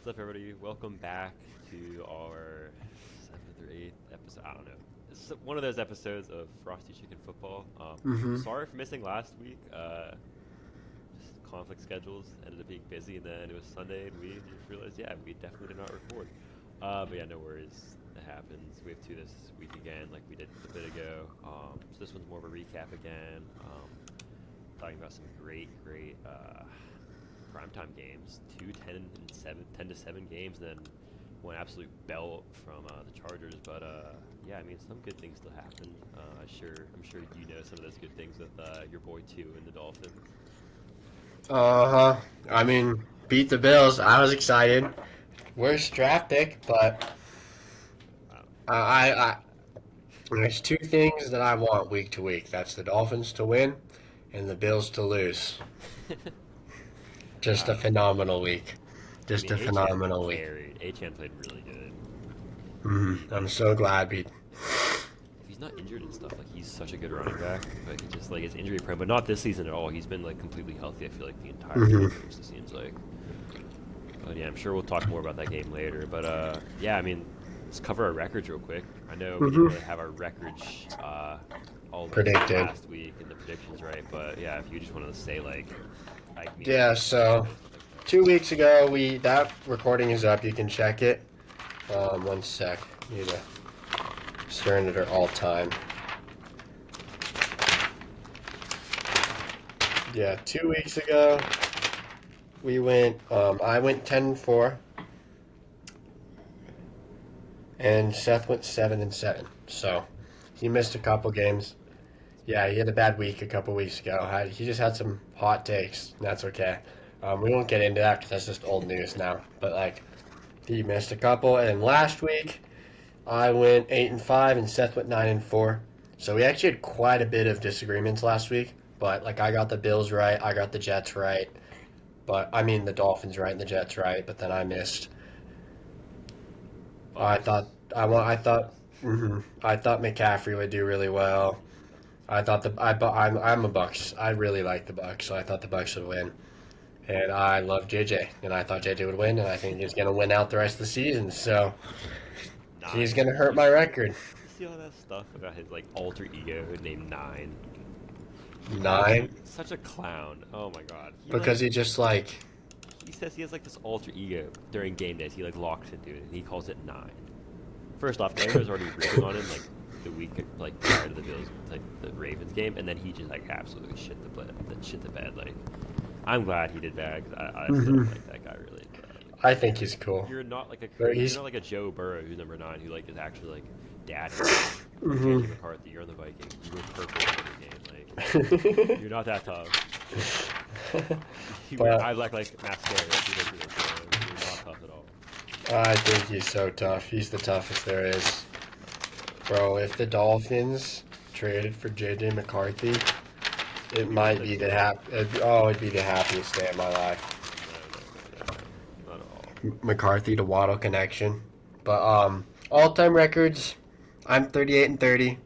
What's up, everybody? Welcome back to our seventh or eighth episode. I don't know. It's one of those episodes of Frosty Chicken Football. Mm-hmm. Sorry for missing last week. Just conflict schedules ended up being busy, and then it was Sunday, and we just realized, yeah, we definitely did not record. But yeah, no worries. It happens. We have two this week again, like we did a bit ago. So this one's more of a recap again. Talking about some great primetime games, two 10 to 7 games, and then one absolute belt from the Chargers. But yeah, I mean, some good things still happened. I'm sure you know some of those good things with your boy too and the Dolphins. Uh-huh. I mean, beat the Bills. I was excited. Worst draft pick, but Wow. I there's two things that I want week to week. That's the Dolphins to win and the Bills to lose. Just a Wow. phenomenal week. I Just mean, a Achan phenomenal week. carried. Achan played really good. I'm so glad we. If he's not injured and stuff, like he's such a good running back, but he just like is injury prone. But not this season at all. He's been like completely healthy. I feel like the entire Mm-hmm. season. It seems like. But yeah, I'm sure we'll talk more about that game later. But yeah, I mean, let's cover our records real quick. I know we didn't Mm-hmm. really have our records all listed Predicted. last week and the predictions right. But yeah, if you just wanted to say like me, Yeah. So 2 weeks ago, that recording is up. You can check it. One sec. Need to start it at all time. Yeah, 2 weeks ago I went 10-4, and Seth went 7-7. So he missed a couple games. Yeah, he had a bad week a couple weeks ago. He just had some hot takes, and that's okay. We won't get into that because that's just old news now. But like, he missed a couple, and last week I went 8-5, and Seth went 9-4. So we actually had quite a bit of disagreements last week. But like, I got the Bills right, I got the Jets right, but I mean the Dolphins right and the Jets right. But then I missed. I Bucks. thought I want. I thought McCaffrey would do really well. I thought I'm a Bucks. I really like the Bucks, so I thought the Bucks would win. And I love JJ, and I thought JJ would win, and I think he's gonna win out the rest of the season. So he's Nine. gonna hurt my record. You see all that stuff about his like alter ego named Nine? Nine, Such a clown. Oh my god. because he just like He says he has like this alter ego during game days. He like locks into it and he calls it Nine. First off, everyone was already ripping on him like the week like prior to the Bills like the Ravens game, and then he just like absolutely shit the bed. Like I'm glad he did bad because I still don't like that guy really. But, I think he's cool. you're not like a But you're he's not like a Joe Burrow who's number 9 who like is actually like dad. hmm JJ McCarthy, you're on the Vikings. You were purple every game. Like you're not that tough. but I like mascara. You're not tough at all. I think he's so tough. He's the toughest there is. Bro, if the Dolphins traded for JJ McCarthy, it might be it'd be the happiest day of my life. No, not at all. McCarthy to Waddle connection. But all-time records, I'm 38-30.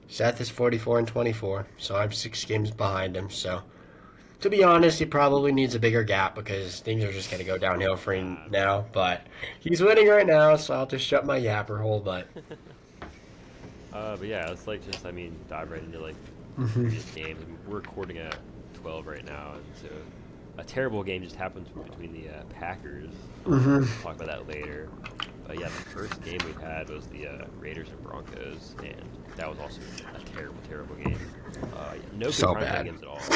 Seth is 44-24, so I'm 6 games behind him. So to be honest, he probably needs a bigger gap because things are just gonna go downhill for him now. But he's winning right now, so I'll just shut my yapper hole. But But yeah, it's like just I mean dive right into like hmm previous games. I mean, we're recording at 12 right now, and so a terrible game just happened between the Packers. hmm We'll talk about that later. But yeah, the first game we had was the Raiders and Broncos, and that was also a terrible game. Yeah, no good So primetime bad. games at all.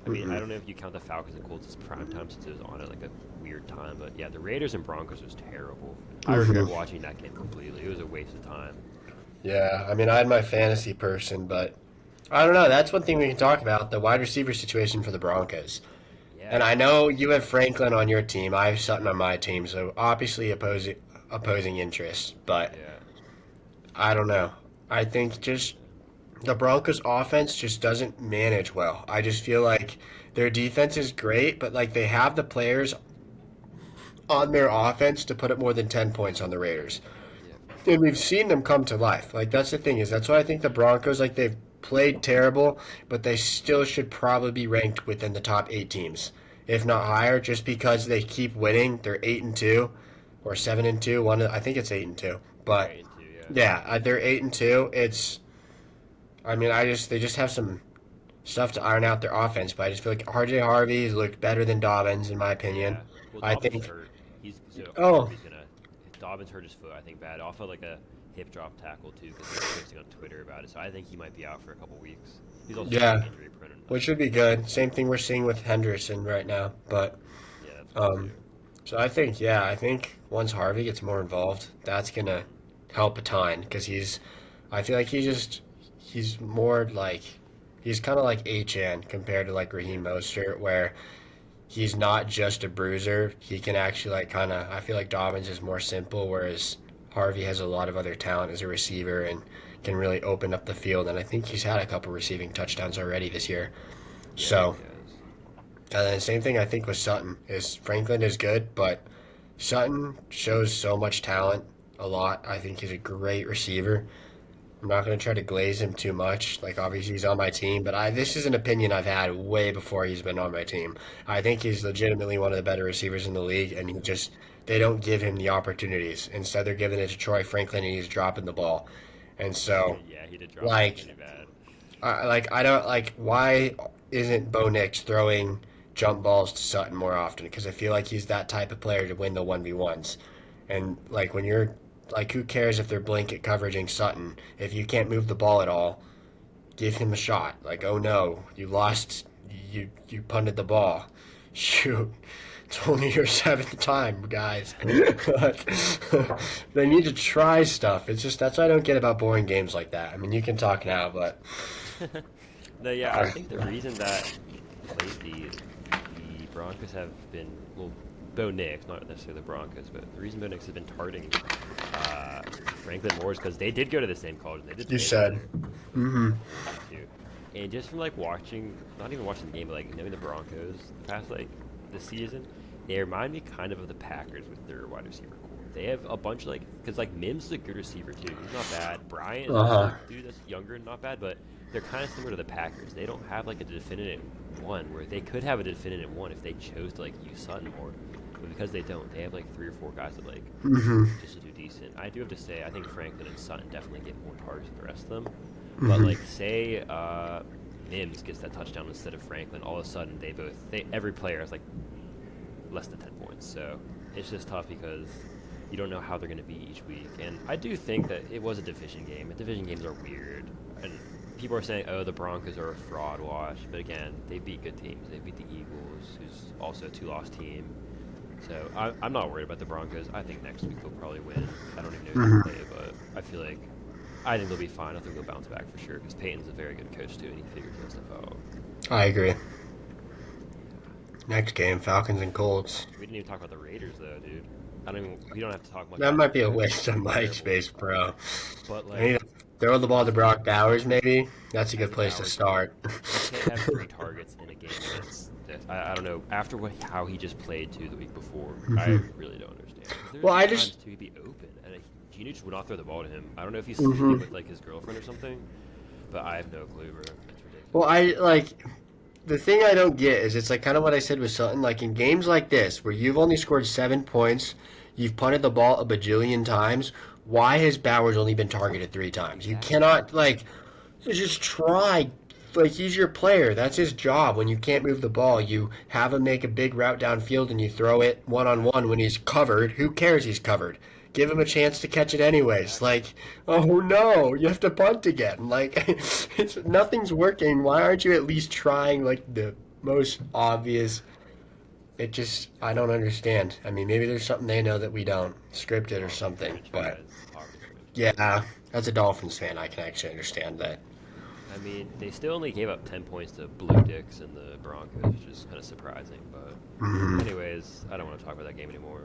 I mean, I hmm don't know if you count the Falcons and Colts as primetime since it was on at like a weird time, but yeah, the Raiders and Broncos was terrible. I regret hmm watching that game completely. It was a waste of time. Yeah, I mean, I had my fantasy person, but I don't know. That's one thing we can talk about, the wide receiver situation for the Broncos. And Yeah, I know you have Franklin on your team. I have Sutton on my team, so obviously opposing interests. But yeah. I don't know. I think just the Broncos offense just doesn't manage well. I just feel like their defense is great, but like they have the players on their offense to put up more than 10 points on the Raiders. Yeah. And we've seen them come to life. Like that's the thing is that's why I think the Broncos like they've played terrible, but they still should probably be ranked within the top 8 teams if not higher, just because they keep winning. They're 8-2 or 7-2. I think it's 8-2. They're But 8-2, yeah. yeah, they're 8-2. I mean, they just have some stuff to iron out their offense. But I just feel like RJ Harvey has looked better than Dobbins in my opinion. Yeah. Well, I Dobbins is think. hurt. He's so Oh, Harvey's gonna. Dobbins hurt his foot, I think, bad. Off of like a hip drop tackle too, because he was posting on Twitter about it. So I think he might be out for a couple weeks. He's also yeah, pretty injury prone. which would be good. Same thing we're seeing with Henderson right now. But Yeah, that's good um, too. so I think once Harvey gets more involved, that's gonna help a ton because I feel like he's more like, he's kind of like HN compared to like Yeah. Raheem Mostert, where he's not just a bruiser. He can actually like kind of. I feel like Dobbins is more simple, whereas Harvey has a lot of other talent as a receiver and can really open up the field. And I think he's had a couple receiving touchdowns already this year. Yeah, I think So, he has. and then same thing I think with Sutton is Franklin is good, but Sutton shows so much talent a lot. I think he's a great receiver. I'm not going to try to glaze him too much. Like obviously he's on my team, but I this is an opinion I've had way before he's been on my team. I think he's legitimately one of the better receivers in the league, and they don't give him the opportunities. Instead, they're giving it to Troy Franklin, and he's dropping the ball. And so, Yeah, he did drop one like, pretty bad. I don't like why isn't Bo Nix throwing jump balls to Sutton more often? Because I feel like he's that type of player to win the 1v1s. And like when you're like, who cares if they're blanket coveraging Sutton? If you can't move the ball at all, give him a shot. Like, oh no, you lost, you punted the ball. Shoot, it's only your seventh time, guys. They need to try stuff. It's just that's what I don't get about boring games like that. I mean, you can talk now, but No, yeah, I think the reason that lately the Broncos have been, well, Bo Nix, not necessarily the Broncos, but the reason Bo Nix has been targeting Franklin Moore is because they did go to the same college. They did you play said, together mm-hmm. too. And just from like watching, not even watching the game, but like knowing the Broncos the past like this season, they remind me kind of the Packers with their wide receiver core. They have a bunch of like, because like Mims is a good receiver too. He's not bad. Bryant is Uh also huh. a dude that's younger and not bad, but they're kind of similar to the Packers. They don't have like a definitive one where they could have a definitive one if they chose to like use Sutton more. But because they don't, they have like 3 or 4 guys that like Mm-hmm. just to do decent. I do have to say, I think Franklin and Sutton definitely get more targets than the rest of them. But Mm-hmm. like, say Mims gets that touchdown instead of Franklin, all of a sudden every player has like less than 10 points. So it's just tough because you don't know how they're going to be each week. And I do think that it was a division game. And division games are weird. And people are saying, oh, the Broncos are a fraud wash. But again, they beat good teams. They beat the Eagles, who's also a 2-loss team. So I'm not worried about the Broncos. I think next week they'll probably win. I don't even know who Mm-hmm. they play, but I think they'll be fine. I think they'll bounce back for sure because Peyton's a very good coach too, and he figures that stuff out. I agree. Next game, Falcons and Colts. We didn't even talk about the Raiders though, dude. I don't even. We don't have to talk much That about might them be a because waste of they're mic terrible. space, bro. But I need like, to throw the ball to Brock Bowers, maybe. That's a good as a place to Bowers fan, start. you can't have 3 targets in a game against. I don't know. After how he just played too the week before, I Mm-hmm. really don't understand. 'Cause there were Well, some I times just. too he'd be open, and like, Gino just would not throw the ball to him. I don't know if he's sleeping Mm-hmm. with like his girlfriend or something, but I have no clue, bro. It's Well, ridiculous. I like the thing I don't get is it's like kind of what I said with Sutton. Like in games like this, where you've only scored 7 points, you've punted the ball a bajillion times. Why has Bowers only been targeted 3 times? You Exactly. cannot like just try. Like he's your player. That's his job. When you can't move the ball, you have him make a big route downfield and you throw it one on one Exactly. when he's covered. Who cares he's covered? Give him a chance to catch it anyways. Exactly. Like, oh no, you have to punt again. Like, nothing's working. Why aren't you at least trying like the most obvious? It just I don't understand. I mean, maybe there's something they know that we don't, scripted or Pocket something. But franchise. Pocket franchise. yeah, as a Dolphins fan, I can actually understand that. I mean, they still only gave up 10 points to Blue Dicks and the Broncos, which is kind of surprising. But, Hmm. anyways, I don't want to talk about that game anymore.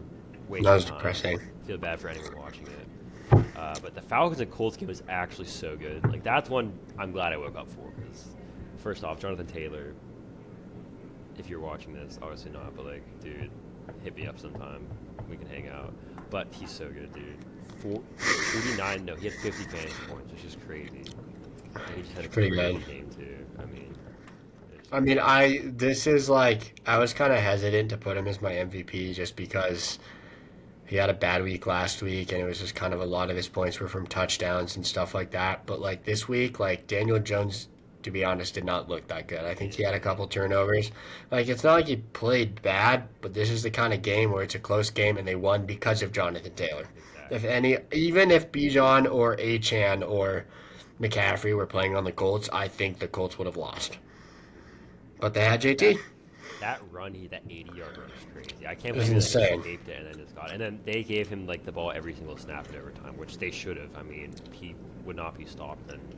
Waste That of was time. depressing. Feel bad for anyone watching it. But the Falcons and Colts game was actually so good. Like, that's one I'm glad I woke up for. Because, first off, Jonathan Taylor, if you're watching this, obviously not, but, like, dude, hit me up sometime. We can hang out. But he's so good, dude. 49, no, he had 50 fantasy points, which is crazy. And he just had a Pretty crazy good. game too. I mean, I mean, this is like I was kind of hesitant to put him as my MVP just because he had a bad week last week, and it was just kind of a lot of his points were from touchdowns and stuff like that. But like this week, like Daniel Jones, to be honest, did not look that good. I He think he didn't had a look couple good. turnovers. Like it's not like he played bad, but this is the kind of game where it's a close game and they won because of Jonathan Taylor. If Exactly. any, even if Bijan or Achan or McCaffrey were playing on the Colts, I think the Colts would have lost. But they had That JT. that run, that 80-yard run was crazy. I can't It was believe he like insane. escaped it and then just got. And then they gave him like the ball every single snap in overtime, which they should have. I mean, he would not be stopped and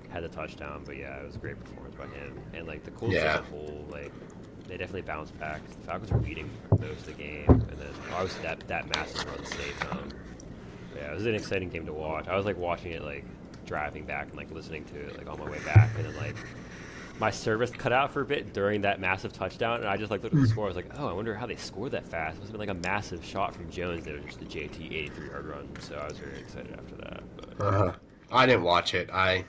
had the touchdown. But yeah, it was a great performance by him. And like the Colts as a Yeah. whole, like they definitely bounced back. The Falcons were leading most of the game, and then obviously that massive run saved them. Yeah, it was an exciting game to watch. I was like watching it like driving back and like listening to it like on my way back, and then like my service cut out for a bit during that massive touchdown, and I just like looked at the score. I was like, oh, I wonder how they scored that fast. It must have been like a massive shot from Jones. It was just a JT 83-yard run. So I was very excited after that. But Uh-huh. I didn't watch it. I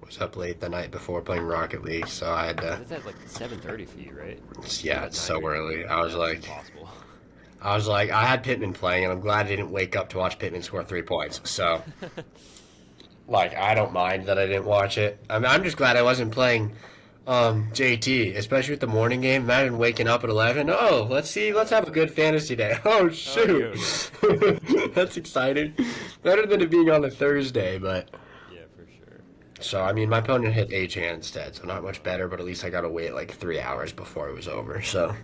was up late the night before playing Rocket League, so I had to. it's at like 7:30 for you, right? Yeah, At it's 9 so for you. early. Yeah, it's impossible. I had Pittman playing, and I'm glad I didn't wake up to watch Pittman score 3 points. So, like, I don't mind that I didn't watch it. I'm just glad I wasn't playing JT, especially with the morning game. Imagine waking up at 11. Oh, let's see. Let's have a good fantasy day. Oh, Oh, shoot. yo. That's exciting. Better than it being on a Thursday, but. Yeah, for sure. So, I mean, my opponent hit H-hand instead, so not much better, but at least I got to wait like 3 hours before it was over. So,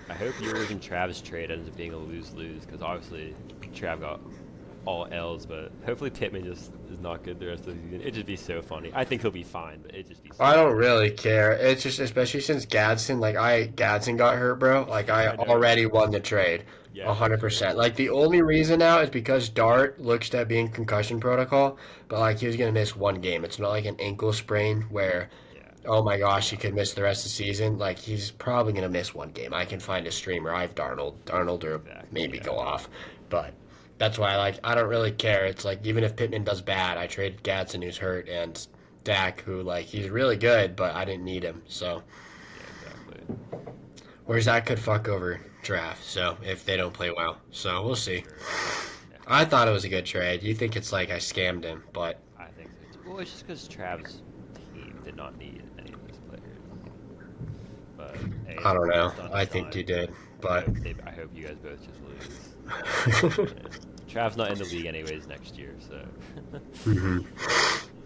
I hope yours and Trav's trade ends up being a lose-lose because obviously Trav got all L's, but hopefully Pittman just is not good the rest of the season. It'd just be so funny. I think he'll be fine, but it'd just be so I don't funny. really care. It's just, especially since Gadsden got hurt, bro. Like, I I know. already won the trade. Yeah, for sure. 100%. Like, the only reason now is because Dart looks at being concussion protocol, but, like, he was going to miss one game. It's not like an ankle sprain where, Yeah, oh my gosh, he not could miss the rest of the season. Like, he's probably going to miss one game. I can find a streamer. I have Darnold. Darnold or exactly. maybe Yeah, go off. But that's why, like, I don't really care. It's like, even if Pittman does bad, I traded Gadsden, who's hurt, and Dak, who, like, he's really good, but I didn't need him. So, yeah, exactly. whereas that could fuck over draft. So, if they don't play well. So, we'll For see. sure. Yeah, I thought it was a good trade. You think it's like I scammed him, but I think so too. Well, it's just because Trav's team did not need any of those players. But hey, I it's don't know. what's done I is think done. you did. I But hope I hope you guys both just lose. Yeah. Trav's not in the league anyways next year, so. hmm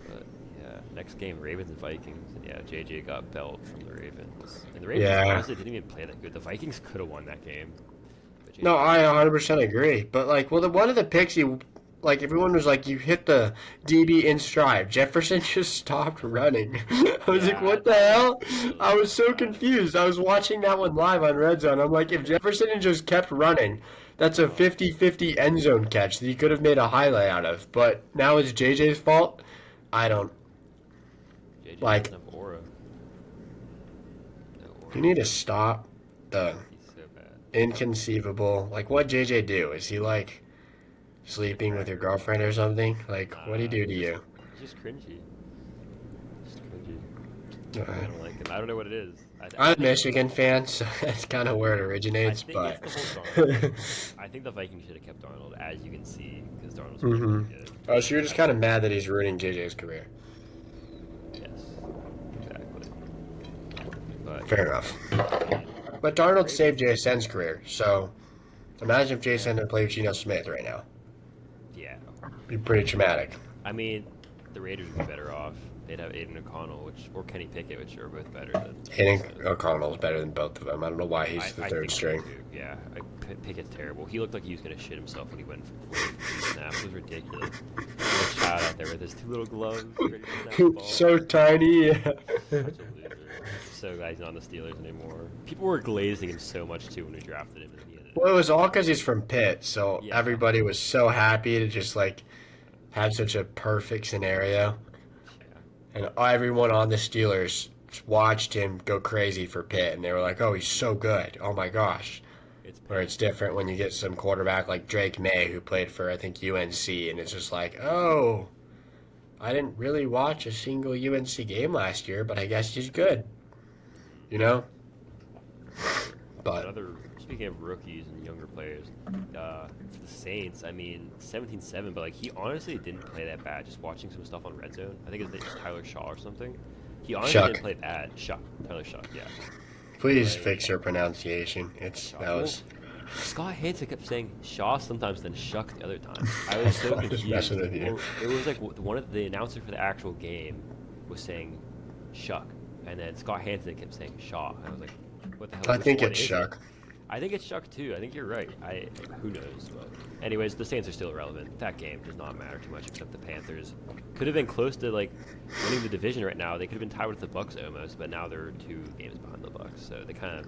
But yeah, next game Ravens and Vikings, and yeah, JJ got belt from the Ravens, and the Ravens yeah. honestly didn't even play that good. The Vikings could have won that game, but No, JJ I just 100% agree. But like, well, one of the picks like everyone was like, you hit the DB in stride. Jefferson just stopped running. I was like, yeah, what the that was hell? I really was so bad. confused. I was watching that one live on Red Zone. I'm like, if Jefferson had just kept running, that's a Oh, 50-50 end zone catch that he could have made a highlight out of. But now it's JJ's fault. I don't JJ just like. doesn't have aura. No You aura. need to stop the He's so bad. inconceivable. Like, what JJ do? Is he like He's a sleeping with your cracker. girlfriend or something? Like, what do he Nah, do to you? he's just cringy. Just cringy. I Uh, don't like him. I don't know what it is. I I'm a think Michigan fan, so that's kind of where it I originates. think it's But the whole Darnold thing. I think the Vikings should have kept Darnold, as you can see, because Darnold's really, hmm really good. oh, so you're just I kind of think, mad that he's ruining JJ's career. yes, exactly. But Fair enough. I mean, But Darnold Ravens, saved JSN's career, so imagine if yeah, JSN had played with Geno Smith right now. yeah. Be pretty traumatic. I mean, the Raiders would be better off. They'd have Aiden O'Connell, or Kenny Pickett, which are both better than Geno Hitting Smith. O'Connell's better than both of them. I don't know why he's the I third think so string. too. Yeah, Pickett's terrible. He looked like he was gonna shit himself when he went for three snaps. It was ridiculous. Little child out there with his two little gloves, ready to snap the ball. So tiny. Yeah. Such a loser. So glad he's not on the Steelers anymore. People were glazing him so much too when we drafted him, and he ended up Well, it just was all because he's from Pitt, so yeah, everybody was so happy to just like have such a perfect scenario, yeah. and everyone on the Steelers watched him go crazy for Pitt, and they were like, "Oh, he's so good! Oh my gosh!" It's Where Pitt. it's different when you get some quarterback like Drake May who played for I think UNC, and it's just like, "Oh, I didn't really watch a single UNC game last year, but I guess he's good." you know. So But another, speaking of rookies and younger players, for the Saints, I mean, 17-7, but like he honestly didn't play that bad. Just watching some stuff on Red Zone, I think it's Tyler Shaw or something. He honestly didn't Shuck, play bad. Shuck, Tyler Shuck, yeah. please Like fix your pronunciation. Shuck. That Well, was Scott Hansen kept saying Shaw sometimes, then Shuck the other times. I was so just messing confused. with you. Or it was like one of the announcer for the actual game was saying Shuck, and then Scott Hansen kept saying Shaw. I was like, what the hell? I Which think one it's is it? Shuck. I think it's Chuck too. I think you're right. Who knows? But anyways, the Saints are still irrelevant. That game does not matter too much, except the Panthers could have been close to like winning the division right now. They could have been tied with the Bucks almost, but now they're 2 games behind the Bucks, so they kind of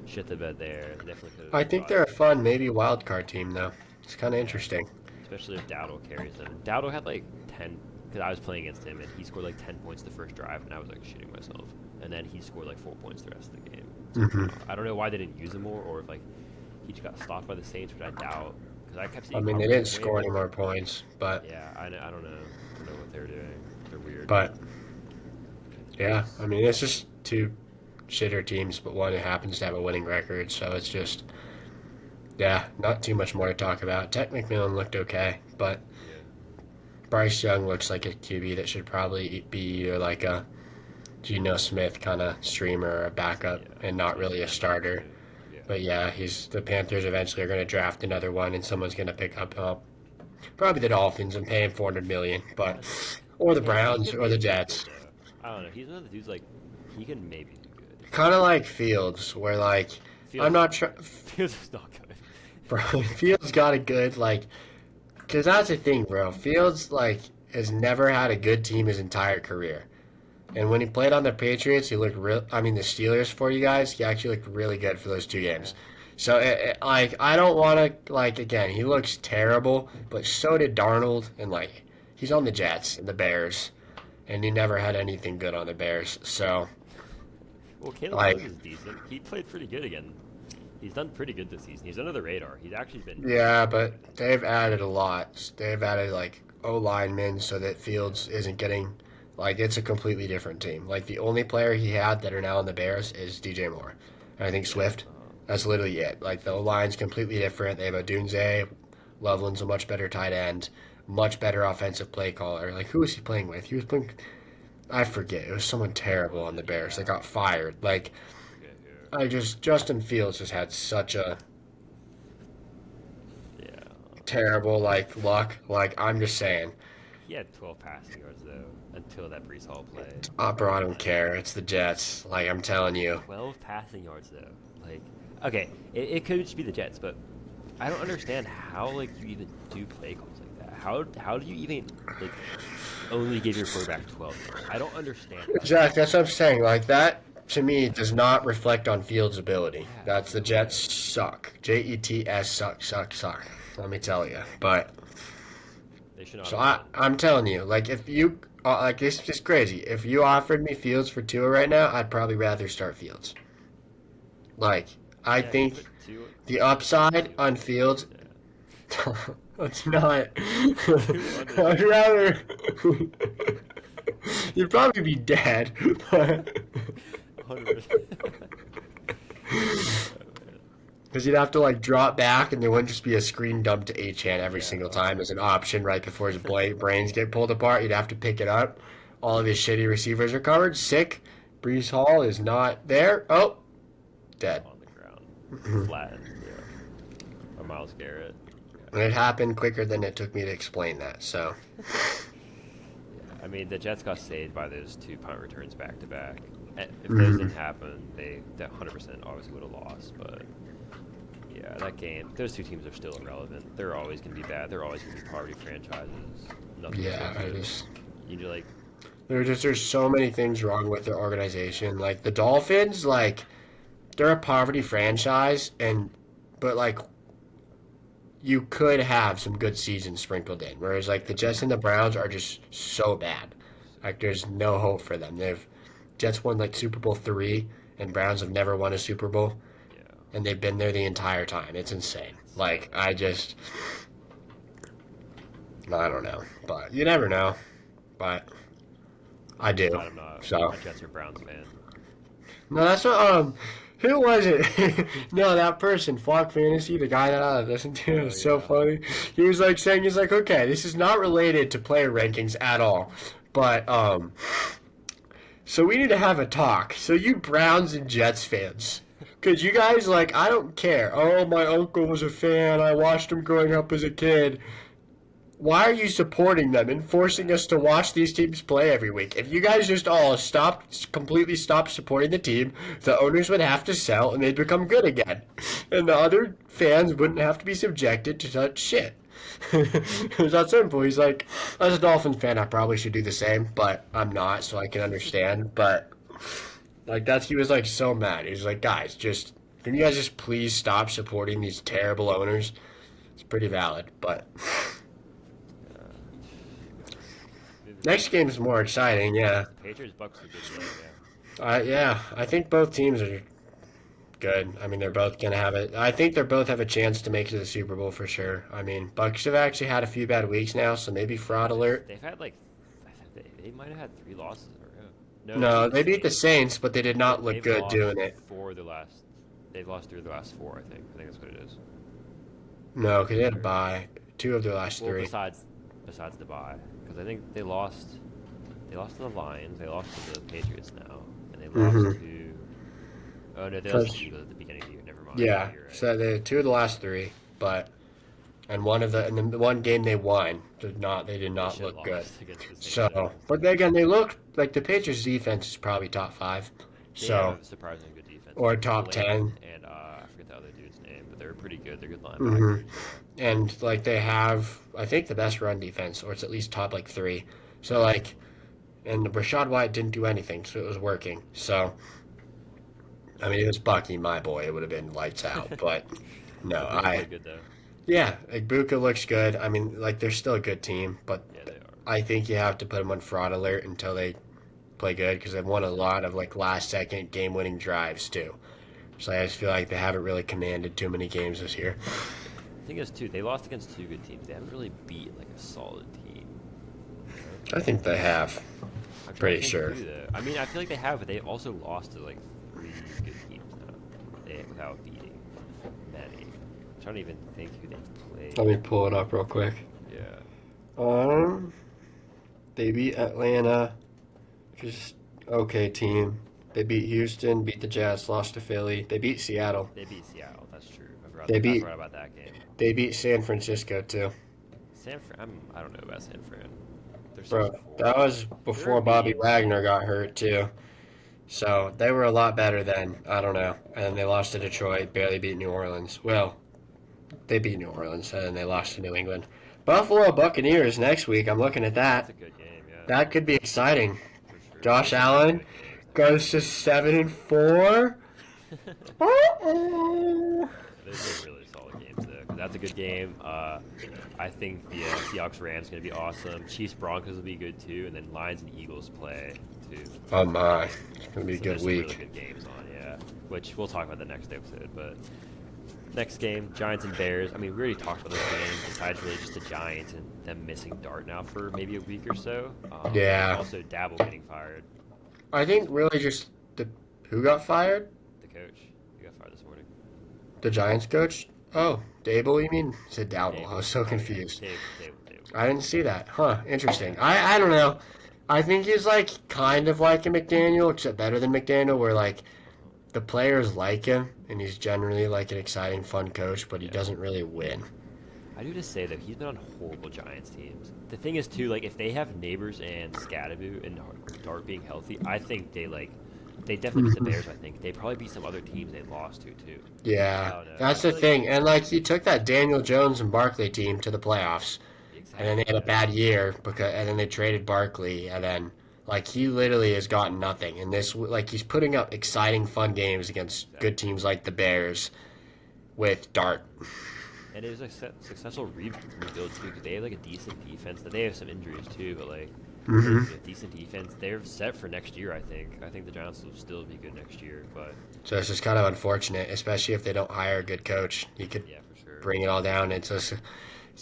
shit the bed there. They definitely could I have think got they're it. a fun, maybe wild card team though. It's kind of Yeah, interesting. especially if Dowdle carries them. Dowdle had like 10 because I was playing against him, and he scored like 10 points the first drive, and I was like shooting myself. And then he scored like 4 points the rest of the game. So Hmm. I don't know why they didn't use him more, or if like he just got stopped by the Saints, which I doubt. Because I kept I seeing mean, they Hubbard didn't was score any winning. more points, but Yeah, I don't know. I don't know what they're doing. They're weird. but yeah, Anyways, I mean, it's just two shitter teams, but one happens to have a winning record, so it's just yeah, not too much more to talk about. Tech McMillan looked okay, but yeah, Bryce Young looks like a QB that should probably be either like a Geno Smith kind of streamer or a backup yeah. and not Same really for a him, starter. honestly. Yeah, But yeah, the Panthers eventually are going to draft another one, and someone's going to pick up probably the Dolphins and pay him 400 million, but that's it. or the Hey, he Browns could or the maybe do good Jets. though. I don't know. He's one of the dudes like he can maybe do good. Kind of like Fields, where like I'm Fields is not sure, Fields is not good. bro. Fields got a good like, because that's the thing, bro. Fields like has never had a good team his entire career. And when he played on the Patriots, he looked real. I mean, the Steelers for you guys, he actually looked really good for those 2 games. Yeah, So, like, I don't want to like again. He looks terrible, but so did Darnold, and like, he's on the Jets and the Bears, and he never had anything good on the Bears. So, well, Caleb like, Williams is decent. He played pretty good again. He's done pretty good this season. He's under the radar. He's actually been yeah, but they've added a lot. They've added like O linemen so that Fields isn't getting like it's a completely different team. Like the only player he had that are now in the Bears is DJ Moore, and I think yeah. Swift. That's literally it. Like the O line's completely different. They have a Dunze. Loveland's a much better tight end, much better offensive play caller. Like who was he playing with? He was playing. I forget. It was someone Who terrible was on the it? Bears that Yeah, got fired. Like I forget I just Justin Fields has had such a who. Yeah, terrible like luck. Like I'm just saying. he had 12 passing yards though until that Brees Hall play. Bro, I Come don't on, care. It's the Jets. Like I'm telling you. 12 passing yards though. Like, okay, it could just be the Jets, but I don't understand how like you even do play calls like that. How do you even like only give your quarterback 12 yards? I don't understand how that Jack, that's happens. what I'm saying. Like that to me does not reflect on Fields' ability. Yeah, That's the no Jets way. suck. Jets suck. Let me tell you. But They should not so have won. I'm telling you, like if you like this is just crazy. If you offered me Fields for Tua right now, I'd probably rather start Fields. Like I Yeah, you think put two. the You put upside two on on. Fields. Yeah, It's not. two on the I'd Jets. rather. You'd probably be dead. 100%. Oh, man. Because you'd have to like drop back, and there wouldn't just be a screen dump to Achan every Yeah. single time as an option right before his brains get pulled apart. You'd have to pick it up. All of his shitty receivers are covered. Sick. Brees Hall is not there. Oh, dead. On the ground, flattened. Yeah. Or Miles Garrett. And it happened quicker than it took me to explain that. So, I mean, the Jets got saved by those two punt returns back to back. If those mhm. didn't happen, they that 100% obviously would have lost. But yeah, that game, those two teams are still irrelevant. They're always going to be bad. They're always going to be poverty franchises. Nothing's Yeah, going I to. just You know, like there's so many things wrong with their organization. Like the Dolphins, like they're a poverty franchise, and but like you could have some good seasons sprinkled in. Whereas like the yeah, Jets and the Browns are just so bad. so Like bad. there's no hope for them. They've Jets won like Super Bowl three, and Browns have never won a Super Bowl, Yeah, and they've been there the entire time. It's insane. it's Like I don't know, but you never know. But I I'm just do. glad I'm not So a Jets or Browns fan. No, that's what, who was it? No, that person, Flock Fantasy, the guy that I listened to, it Oh was so yeah. funny. He was like saying, he's like, okay, this is not related to player rankings at all, but, so we need to have a talk. So you Browns and Jets fans. Because you guys, like, I don't care. Oh, my uncle was a fan. I watched him growing up as a kid. Why are you supporting them and forcing us to watch these teams play every week? If you guys just all completely stop supporting the team, the owners would have to sell and they'd become good again. And the other fans wouldn't have to be subjected to such shit. It's that simple. He's like, as a Dolphins fan, I probably should do the same, but I'm not, so I can understand. But, like, he was like so mad. He was like, guys, can you guys just please stop supporting these terrible owners? It's pretty valid, but. Moving Next on. game is more exciting, yeah. The Patriots Bucks is a good game. Yeah. Yeah, I think both teams are good. I mean, they're both gonna have it. I think they both have a chance to make it to the Super Bowl for sure. I mean, Bucks have actually had a few bad weeks now, so maybe fraud alert. They've had like, I think they might have had 3 losses in a row. No, they No, beat the they beat the Saints. Saints, but they did not look They've good lost doing it. four of their last. They've lost 3 of the last 4. I think. I think that's what it is. No, because they had a Or, bye. Two of their last well, three. besides the bye, because I think they lost. They lost to the Lions. They lost to the Patriots now, and they lost Mm-hmm. to. Oh no, they lost to Cause the Eagles at the beginning of the year. Never mind. yeah, You're right. so they two of the last three, but and the one game they won they did They not should have look good. lost against the Saints So, anyways. but again, they look like the Patriots defense is probably top five. They have So, a surprisingly good defense. or Like top Bland 10. and I forget the other dude's name, but they're pretty good. They're good Hmm. linebackers. And like they have, I think the best run defense, or it's at least top like three. So like, and Rashad White didn't do anything, so it was working. So, I mean, it was Bucky, my boy. It would have been lights out, but no, Ibuka played good though. yeah, like Buka looks good. I mean, like they're still a good team, but Yeah, they are. I think you have to put them on fraud alert until they play good because they've won a lot of like last second game winning drives too. So I just feel like they haven't really commanded too many games this year. The thing is too, they lost against 2 good teams. They haven't really beat like a solid team. I think they have. I'm trying Pretty to think sure. who, though. I mean, I feel like they have, but they also lost to like 3 good teams now. Without beating many. I'm trying to even think who they've played. Let me pull it up real quick. Yeah. Um, they beat Atlanta, just okay team. They beat Houston, beat the Jazz, lost to Philly. They beat Seattle. They beat Seattle. That's true. They I beat forgot about that game. they beat San Francisco too. San Fran. I don't know about San Fran. They're Bro, 6-4. that was They're before a Bobby medium Wagner team. got hurt too. So they were a lot better then. I don't know. And then they lost to Detroit, barely beat New Orleans. Well, they beat New Orleans and then they lost to New England. Buffalo Buccaneers next week. I'm looking at That's that. a good game. Yeah, That could be exciting. for sure. Josh There's some Allen exciting games. goes to 7-4. Uh-oh. Those are really solid games though. 'Cause that's a good game. I think the Seahawks Rams going to be awesome. Chiefs Broncos will be good too, and then Lions and Eagles play too. Oh my, it's gonna be a So good there's some really week. good games on, yeah. Which we'll talk about the next episode. But next game, Giants and Bears. I mean, we already talked about this game. Besides really just the Giants and them missing Dart now for maybe a week or so. Yeah. Also, Dabble getting fired. I think really just the who got fired? The coach. He got fired this morning. The Giants coach? Oh, Dable, you mean? I said Dowdle. I was so Oh, yeah. confused. Dave. I didn't see that. Huh, interesting. I don't know. I think he's like kind of like a McDaniel, except better than McDaniel, where like the players like him and he's generally like an exciting, fun coach, but he Yeah. doesn't really win. I do just say though, he's been on horrible Giants teams. The thing is too, like if they have Neighbors and Scadaboo and Dart being healthy, I think they definitely beat the Bears. I think they probably beat some other teams they lost to too. I Yeah, don't know. that's I the feel thing. And like he took that Daniel Jones and Barkley team to the playoffs, and then they had a bad year and then they traded Barkley, and then like he literally has gotten nothing. And this like he's putting up exciting, fun games against good teams like the Bears with Dart. And it was a successful rebuild too, because they have like a decent defense. They have some injuries too, but like Mhm. a decent defense. They're set for next year. I think the Giants will still be good next year. But So it's just kind of unfortunate, especially if they don't hire a good coach. You could yeah, for sure. bring it all down. It's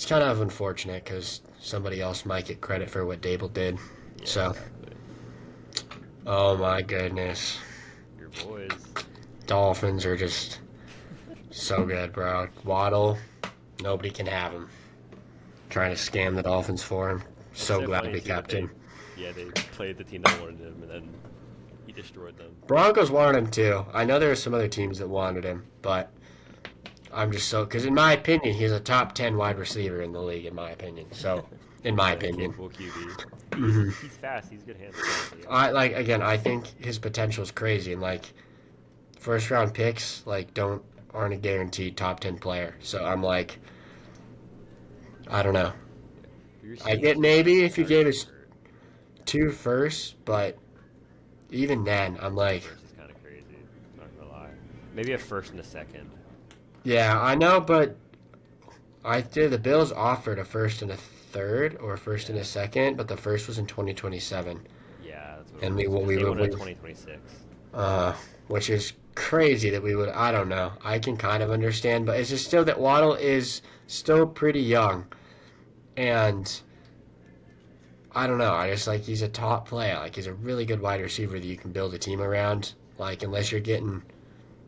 kind of unfortunate because somebody else might get credit for what Dable did. Yeah, So, exactly. oh my goodness. Your boys. Dolphins are just so good, bro. Waddle, nobody can have him. Trying to scam the Dolphins for him. It's So so glad funny we too that kept him. they played the team that wanted him, and then he destroyed them. Broncos wanted him too. I know there are some other teams that wanted him, but I'm just so because in my opinion he's a top 10 wide receiver in the league in my opinion. So in my Yeah, opinion, capable QB. hmm He's fast. He's good hands. Yeah. I like again. I think his potential is crazy, and like first round picks like don't aren't a guaranteed top 10 player. So I'm like, I don't know. You're I seeing get too many maybe if you gave starters us get hurt. 2 firsts, but even then I'm Two like, first is kind of crazy. Not gonna lie. Maybe a first and a second. yeah, I know, but I did. The Bills offered a first and a third, or a first and Yeah. a second, but the first was in 2027, Yeah, that's what it and was. Because we they would wanted a 2026. uh, which is crazy that we would. I don't know. I can kind of understand, but it's just still that Waddle is still pretty young, and I don't know. I just like he's a top player. Like he's a really good wide receiver that you can build a team around. Like unless you're getting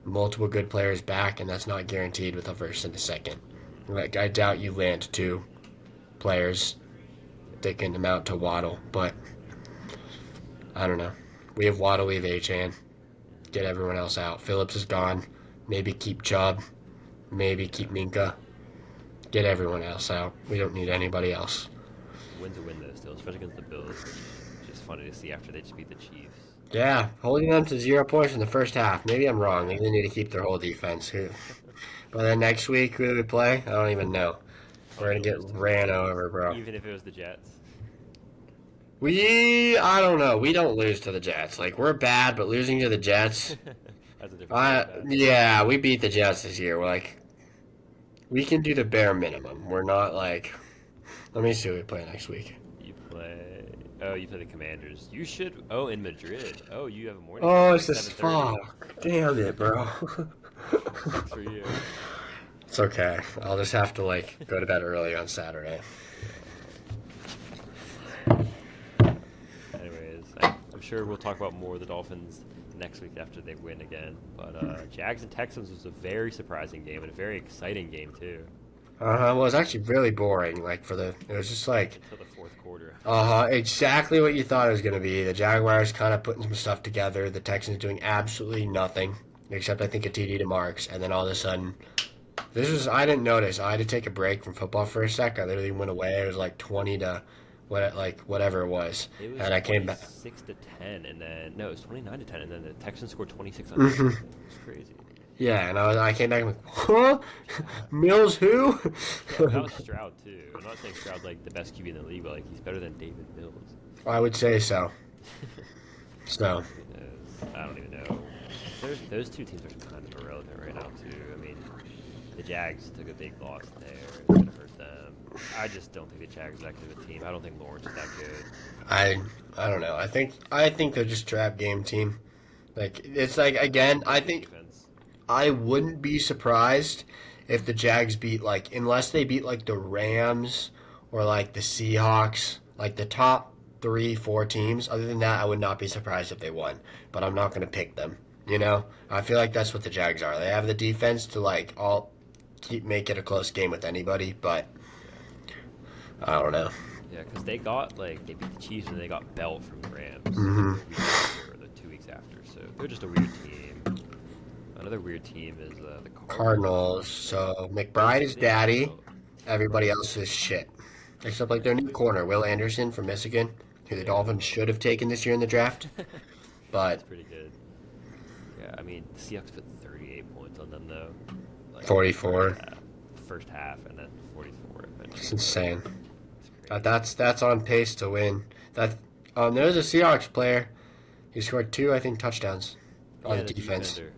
multiple good players back, and that's not guaranteed with a first and a second. Like I doubt you land 2 players that can amount to Waddle, but I don't know. We have Waddle, we have Achan. Get everyone else out. Phillips is gone. Maybe keep Chubb. Maybe Yeah. keep Minka. Get everyone else out. We don't need anybody else. Win's a win though, still, especially against the Bills, which is just funny to see after they just beat the Chiefs. Yeah, holding them to 0 points in the first half. Maybe I'm wrong. Maybe they need to keep their whole defense. But then next week, who do we play? I don't even know. We're Probably going to gonna get lose to the ran Jets, over, bro. even if it was the Jets. I don't know. We don't lose to the Jets. Like, we're bad, but losing to the Jets. That's a different kind of bad. Yeah, we beat the Jets this year. We're like, we can do the bare minimum. We're not like, let me see who we play next week. You play. Oh, you play the Commanders. You should. Oh, in Madrid. Oh, you have a morning game. Oh, Like it's this 7:30. fuck. Damn it, bro. Sucks for you. It's okay. I'll just have to, like, go to bed early on Saturday. Anyways, I'm sure we'll talk about more of the Dolphins next week after they win again. But Jags and Texans was a very surprising game and a very exciting game too. Well, it was actually really boring. Like, it was just like, Until the fourth quarter. exactly what you thought it was going to be. The Jaguars kind of putting some stuff together. The Texans doing absolutely nothing, except I think a TD to Marks. And then all of a sudden, I didn't notice. I had to take a break from football for a sec. I literally went away. It was like 20 to whatever it was. It was And I came back. 26-10, and then no, it was 29-10, and then the Texans scored 26 on hmm defense. It's crazy. Yeah, and I came back and I'm like, huh? Mills who? Yeah, that was Stroud too. I'm not saying Stroud's like the best QB in the league, but like he's better than David Mills. I would say so. So, Who knows? I don't even know. Those two teams are kind of irrelevant right now too. I mean, the Jags took a big loss there. It's gonna hurt them. I just don't think the Jags are that good of a team. I don't think Lawrence is that good. I don't know. I think they're just trap game team. Like it's like again, I think Defense. I wouldn't be surprised if the Jags beat like unless they beat like the Rams or like the Seahawks, like the top 3, 4 teams. Other than that, I would not be surprised if they won. But I'm not going to pick them. You know, I feel like that's what the Jags are. They have the defense to like all make it a close game with anybody, but I don't know. Yeah, because they beat the Chiefs and they got belt from the Rams hmm the week after, or the 2 weeks after. So they're just a weird team. Another weird team is the Cardinals. So McBride is daddy. Everybody else is shit. Except like their new corner, Will Anderson from Michigan, who the Dolphins should have taken this year in the draft. That's But pretty good. Yeah, I mean, the Seahawks put 38 points on them, though. Like, 44. First half, and then 44 It's eventually. insane. It's crazy. That's on pace to win. There's a Seahawks player. He scored 2, I think, touchdowns on Yeah, the the defense. defender.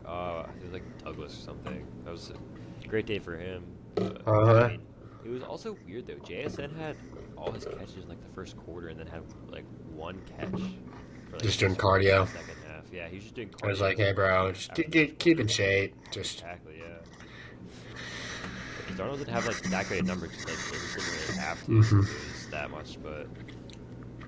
It was like Douglas or something. That was a great day for him. Uh-huh. I mean, it was also weird, though. JSN had all his catches in like the first quarter and then had like one catch. For, like, Just doing 6 points in cardio. the second half. Yeah, he was just doing cardio. I was like, hey, bro, just keep in shape. Just Exactly, yeah. Because Darnold didn't have like that great a number because like, they just didn't really have to Mhm. lose that much, but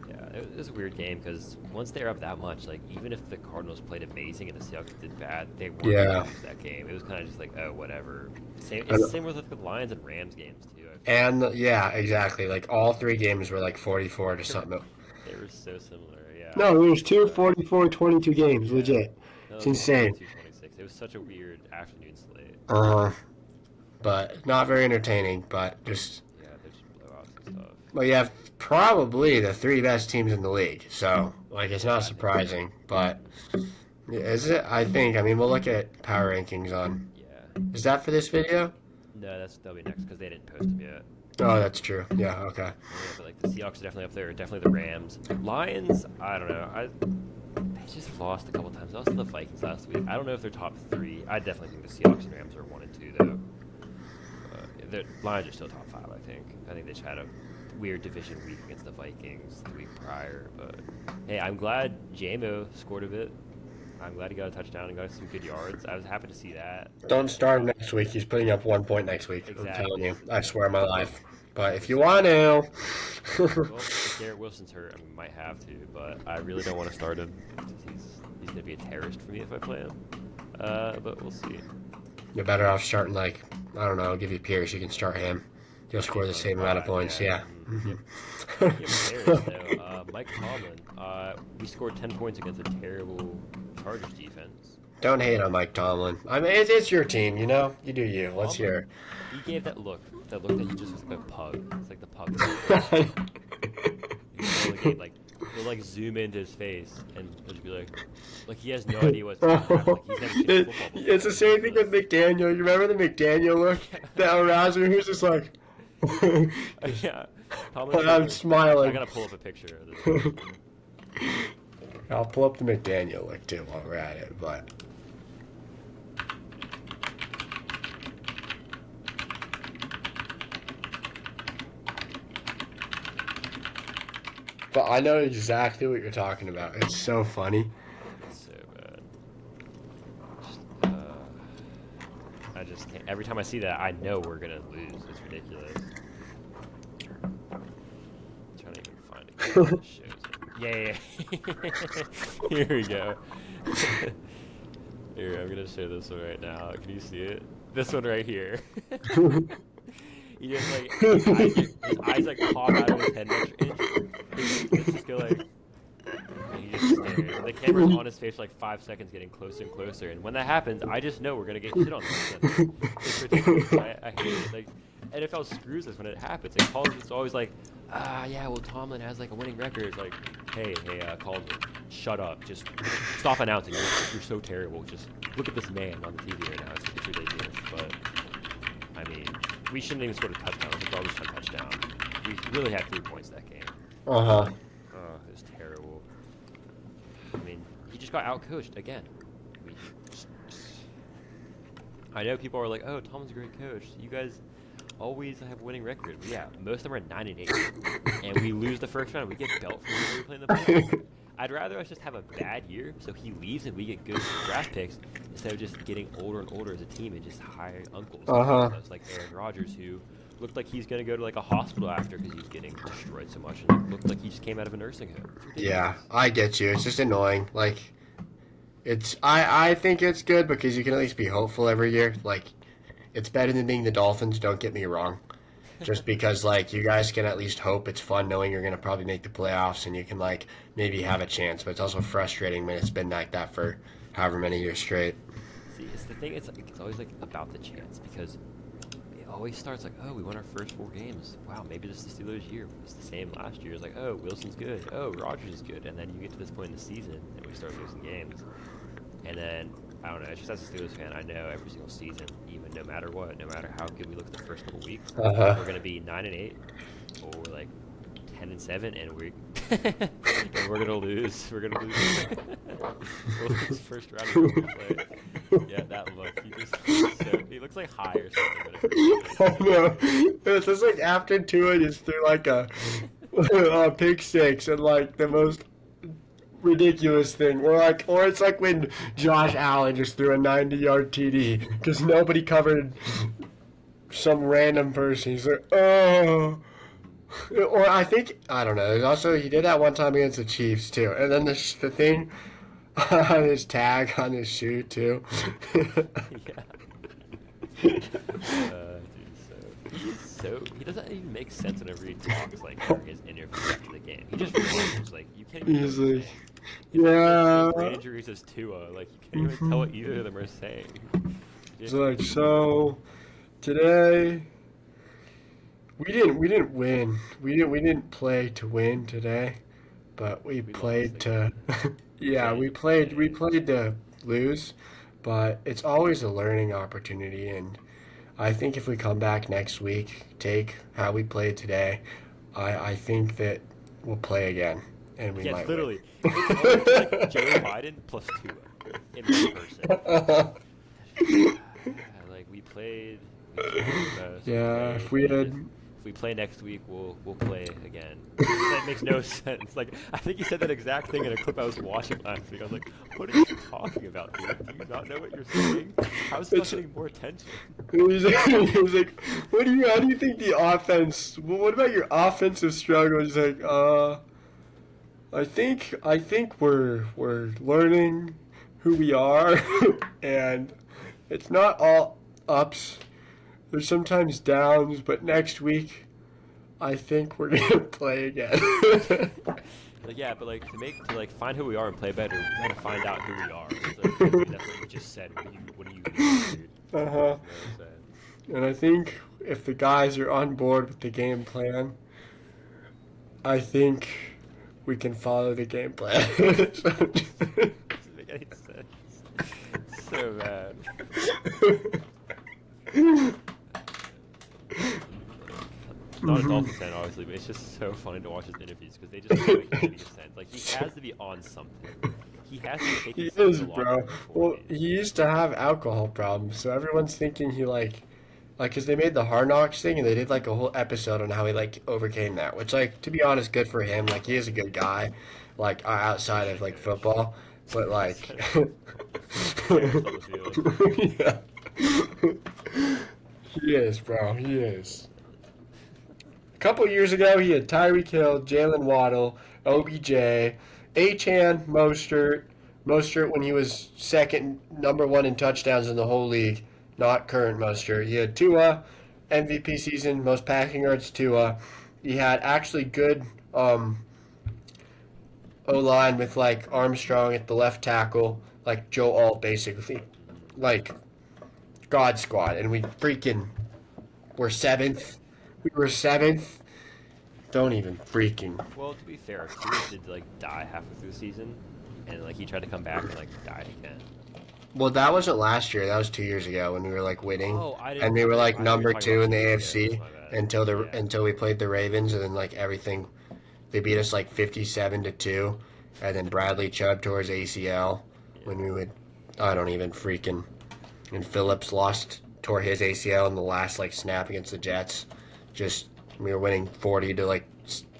yeah, it was a weird game because once they were up that much, like even if the Cardinals played amazing and the Seahawks did bad, they weren't going to Yeah. lose that game. It was kind of just like, oh, whatever. Same. It's the And, same with like, the Lions and Rams games too. I feel like and yeah, exactly. Like all three games were like 44 to something. they were so similar. Yeah. No, it was two Uh, 44-22 games, yeah. legit. No, It's it was like insane. 22-26. It was such a weird afternoon slate. Uh-huh. But not very entertaining, but just Yeah, they're just blowouts and stuff. well, you have probably the three best teams in the league. So, like, it's not Yeah, I think so. surprising, but is it? I think. I mean, we'll look at power rankings on. Yeah. Is that for this video? No, that'll be next because they didn't post them yet. Oh, that's true. Yeah, okay. Yeah, but like the Seahawks are definitely up there. Definitely the Rams. Lions, I don't know. They just lost a couple times. They lost to the Vikings last week. I don't know if they're top three. I definitely think the Seahawks and Rams are 1 and 2 though. The Lions are still top five. I think. I think they just had a weird division week against the Vikings the week prior. But hey, I'm glad JMO scored a bit. I'm glad he got a touchdown and got some good yards. I was happy to see that. Don't start him next week. He's putting up 1 point next week. I'm telling Exactly. you. I swear on my life. But if you want to. Well, if Garrett Wilson's hurt, I mean, might have to, but I really don't want to start him. He's gonna be a terrorist for me if I play him. But we'll see. You're better off starting, like, I don't know, I'll give you Pierce. You can start him. You'll score the same amount of points. Yeah. Yep. Speaking of terrorists, though, Mike Tomlin, we scored 10 points against a terrible Chargers defense. Don't hate on Mike Tomlin. I mean, it's your team, you know? You do you. Let's hear He gave that look that he just was like a pug. It's like the pug. it. Like he'll like zoom into his face and he'll just be like he has no idea what's going on. Like he's never seen football before. It's the same thing with McDaniel. You remember the McDaniel look? That Razzler who's just like. Yeah. I'm smiling. I gotta pull up a picture of this. I'll pull up the McDaniel look too while we're at it, but. But I know exactly what you're talking about. It's so funny. So bad. I just can't. Every time I see that, I know we're gonna lose. It's ridiculous. I'm trying to even find it. That shows it. Yeah. Here we go. Here, I'm gonna show this one right now. Can you see it? This one right here. He just like his eyes like pop out of his head an inch. It's just go like. And he just stares. And the camera's on his face for like 5 seconds, getting closer and closer. And when that happens, I just know we're gonna get shit on this. It's ridiculous. I hate it. Like NFL screws us when it happens. Like Collins is always like, yeah, well Tomlin has like a winning record. It's like, hey, Collins, shut up. Just stop announcing. You're so terrible. Just look at this man on the TV right now. It's ridiculous. But I mean, we shouldn't even score a touchdown. It was a garbage time touchdown. We really had 3 points that game. Uh-huh. It was terrible. I mean, he just got outcoached again. I know people are like, "Oh, Tom's a great coach. You guys always have winning record." But yeah, most of them are 9-8, and we lose the first round. We get belt for when we play in the playoffs. I'd rather us just have a bad year, so he leaves and we get good draft picks, instead of just getting older and older as a team and just hiring uncles. Like Aaron Rodgers, who looked like he's going to go to like a hospital after because he's getting destroyed so much, and like, looked like he just came out of a nursing home. Yeah, I get you. It's just annoying. Like, I think it's good because you can at least be hopeful every year. Like, it's better than being the Dolphins, don't get me wrong. Just because, like, you guys can at least hope. It's fun knowing you're going to probably make the playoffs and you can, like, maybe have a chance. But it's also frustrating when it's been like that for however many years straight. See, it's the thing, it's always, like, about the chance because it always starts like, oh, we won our first 4 games. Wow, maybe this is the Steelers' year. It's the same last year. It's like, oh, Wilson's good. Oh, Rodgers is good. And then you get to this point in the season and we start losing games. And then, I don't know, it's just as a Steelers fan, I know every single season, even no matter what, no matter how good we look the first couple weeks, we're going to be 9-8 or we're like 10-7, and and we're going to lose. We're going to lose. We'll lose first round of the play. Yeah, that look. He looks like high or something. I know. It's just like after Tua just threw like a pick six and like the most ridiculous thing, or it's like when Josh Allen just threw a 90-yard TD because nobody covered some random person. He's like, oh, Or I think I don't know. There's also he did that one time against the Chiefs too, and then the thing on his tag on his shoe too. Yeah. He doesn't even make sense whenever he talks like during his interview after the game. He just mumbles like you can't even know what He's he's like, saying. He's like he has the same yeah. brain injuries as Tua. Like you can't even tell Mhm. what either of them are saying. Yeah, He's like, so today we didn't win. We didn't play to win today, but we we lost played again. to yeah, Same, we same. played to lose, but it's always a learning opportunity. And I think if we come back next week, take how we played today, I think that we'll play again and we Yeah, might win. literally, it's like Joe Biden plus Tua in one person. Like we played the most. We Yeah, played, if we and had if we play next week, we'll play again. That makes no sense. Like I think he said that exact thing in a clip I was watching last week. I was like, "What are you talking about, dude? Do you not know what you're saying? How is he not it's getting more attention?" he was like, how do you think the offense, well, what about your offensive struggle? He's like, I think we're learning who we are, and it's not all ups. There's sometimes downs, but next week I think we're gonna play again. Like yeah, but like to like find who we are and play better, we gotta find out who we are. It's like can't be that's what you just said. What do you mean, dude? Uh-huh. Makes no sense. And I think if the guys are on board with the game plan, I think we can follow the game plan. Doesn't make any sense. It's so bad. I'm not a Dolphins fan, obviously, but it's just so funny to watch his interviews because they just don't make any sense. Like he has to be on something. He has to be taking He something in is, the locker bro. room before a Well, game. he used to have alcohol problems, so everyone's thinking he like, cause they made the Hard Knocks thing, and they did like a whole episode on how he like overcame that. Which, like, to be honest, good for him. Like, he is a good guy, like He's outside a of good like coach. football, but like, Essentially, careless on the field. yeah, he is, bro. He is. A couple years ago, he had Tyreek Hill, Jalen Waddle, OBJ, Achan, Mostert when he was second, number one in touchdowns in the whole league, not current Mostert. He had Tua, MVP season, most passing yards Tua. He had actually good O line with like Armstrong at the left tackle, like Joe Alt basically, like God squad, and we freaking were seventh. We were seventh. Don't even freaking. Well, to be fair, Tua did like die halfway through the season, and like he tried to come back and like died again. Well, that wasn't last year. That was 2 years ago when we were like winning, Oh, and we were like I thought you were number talking two about in the 2 years ago. AFC My bad. until Yeah. we played the Ravens, and then like everything, they beat us like 57-2, and then Bradley Chubb tore his ACL when we Yeah. would. I don't even freaking. And Phillips tore his ACL in the last like snap against the Jets. Just we were winning 40 to like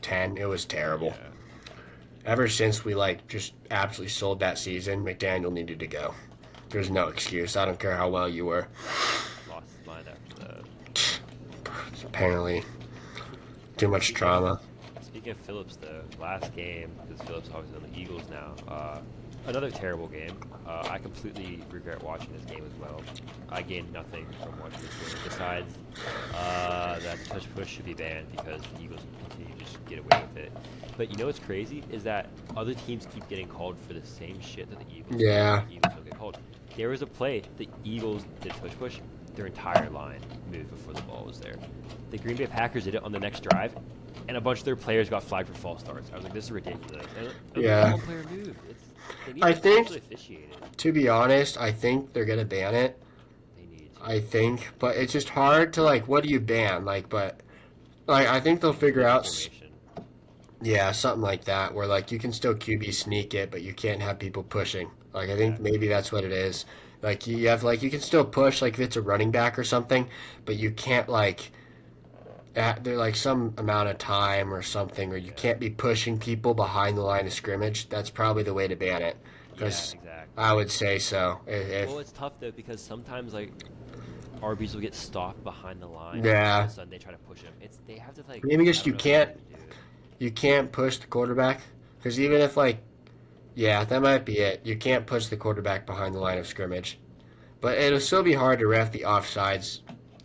10. It was terrible. Yeah. Ever since we like just absolutely sold that season, McDaniel needed to go. There's no excuse. I don't care how well you were. Lost his mind after that. Apparently, too much Speaking of trauma. speaking of Phillips, though, last game because Phillips obviously on the Eagles now. Another terrible game. I completely regret watching this game as well. I gained nothing from watching this game besides that touch push should be banned because the Eagles continue to just get away with it. But you know what's crazy is that other teams keep getting called for the same shit that the Eagles do. Yeah. The Eagles don't get called. There was a play the Eagles did touch push. Their entire line moved before the ball was there. The Green Bay Packers did it on the next drive, and a bunch of their players got flagged for false starts. I was like, this is ridiculous. And only Yeah. one player moved. They need I to think, actually officiate it. to be honest, I think they're gonna ban it. They need to. I think, but it's just hard to like. What do you ban? Like, but like, I think they'll figure Different out. formation. Yeah, something like that, where like you can still QB sneak it, but you can't have people pushing. Like, I think Exactly. maybe that's what it is. Like you have like you can still push like if it's a running back or something, but you can't like there like some amount of time or something, or you Yeah. can't be pushing people behind the line of scrimmage. That's probably the way to ban it, Yeah, because exactly. I would say so. If Well, it's tough though because sometimes like RBs will get stopped behind the line, and all of Yeah. a sudden they try to push him. They have to like Maybe I just don't know how they do it. you can't push the quarterback because even if like yeah, that might be it. You can't push the quarterback behind the line of scrimmage, but it'll still be hard to ref the offsides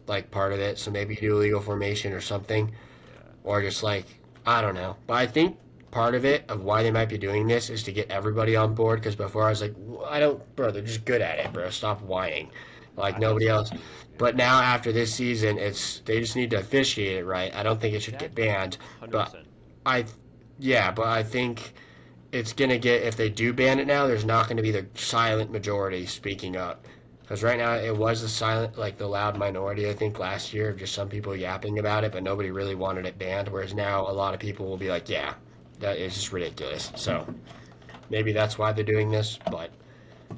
like part of it. So maybe you do illegal formation or something, Yeah, or just like I don't know. But I think part of it of why they might be doing this is to get everybody on board. Because before I was like, I don't, bro. They're just good at it, bro. Stop whining, like I thought nobody so else. too. Yeah, But now after this season, it's they just need to officiate it right. I don't think it should get exactly, banned, hundred but percent. I, yeah, but I think it's gonna get if they do ban it now. There's not gonna be the silent majority speaking up. Because right now it was the silent, like the loud minority, I think, last year of just some people yapping about it, but nobody really wanted it banned. Whereas now a lot of people will be like, yeah, that is just ridiculous. So maybe that's why they're doing this, but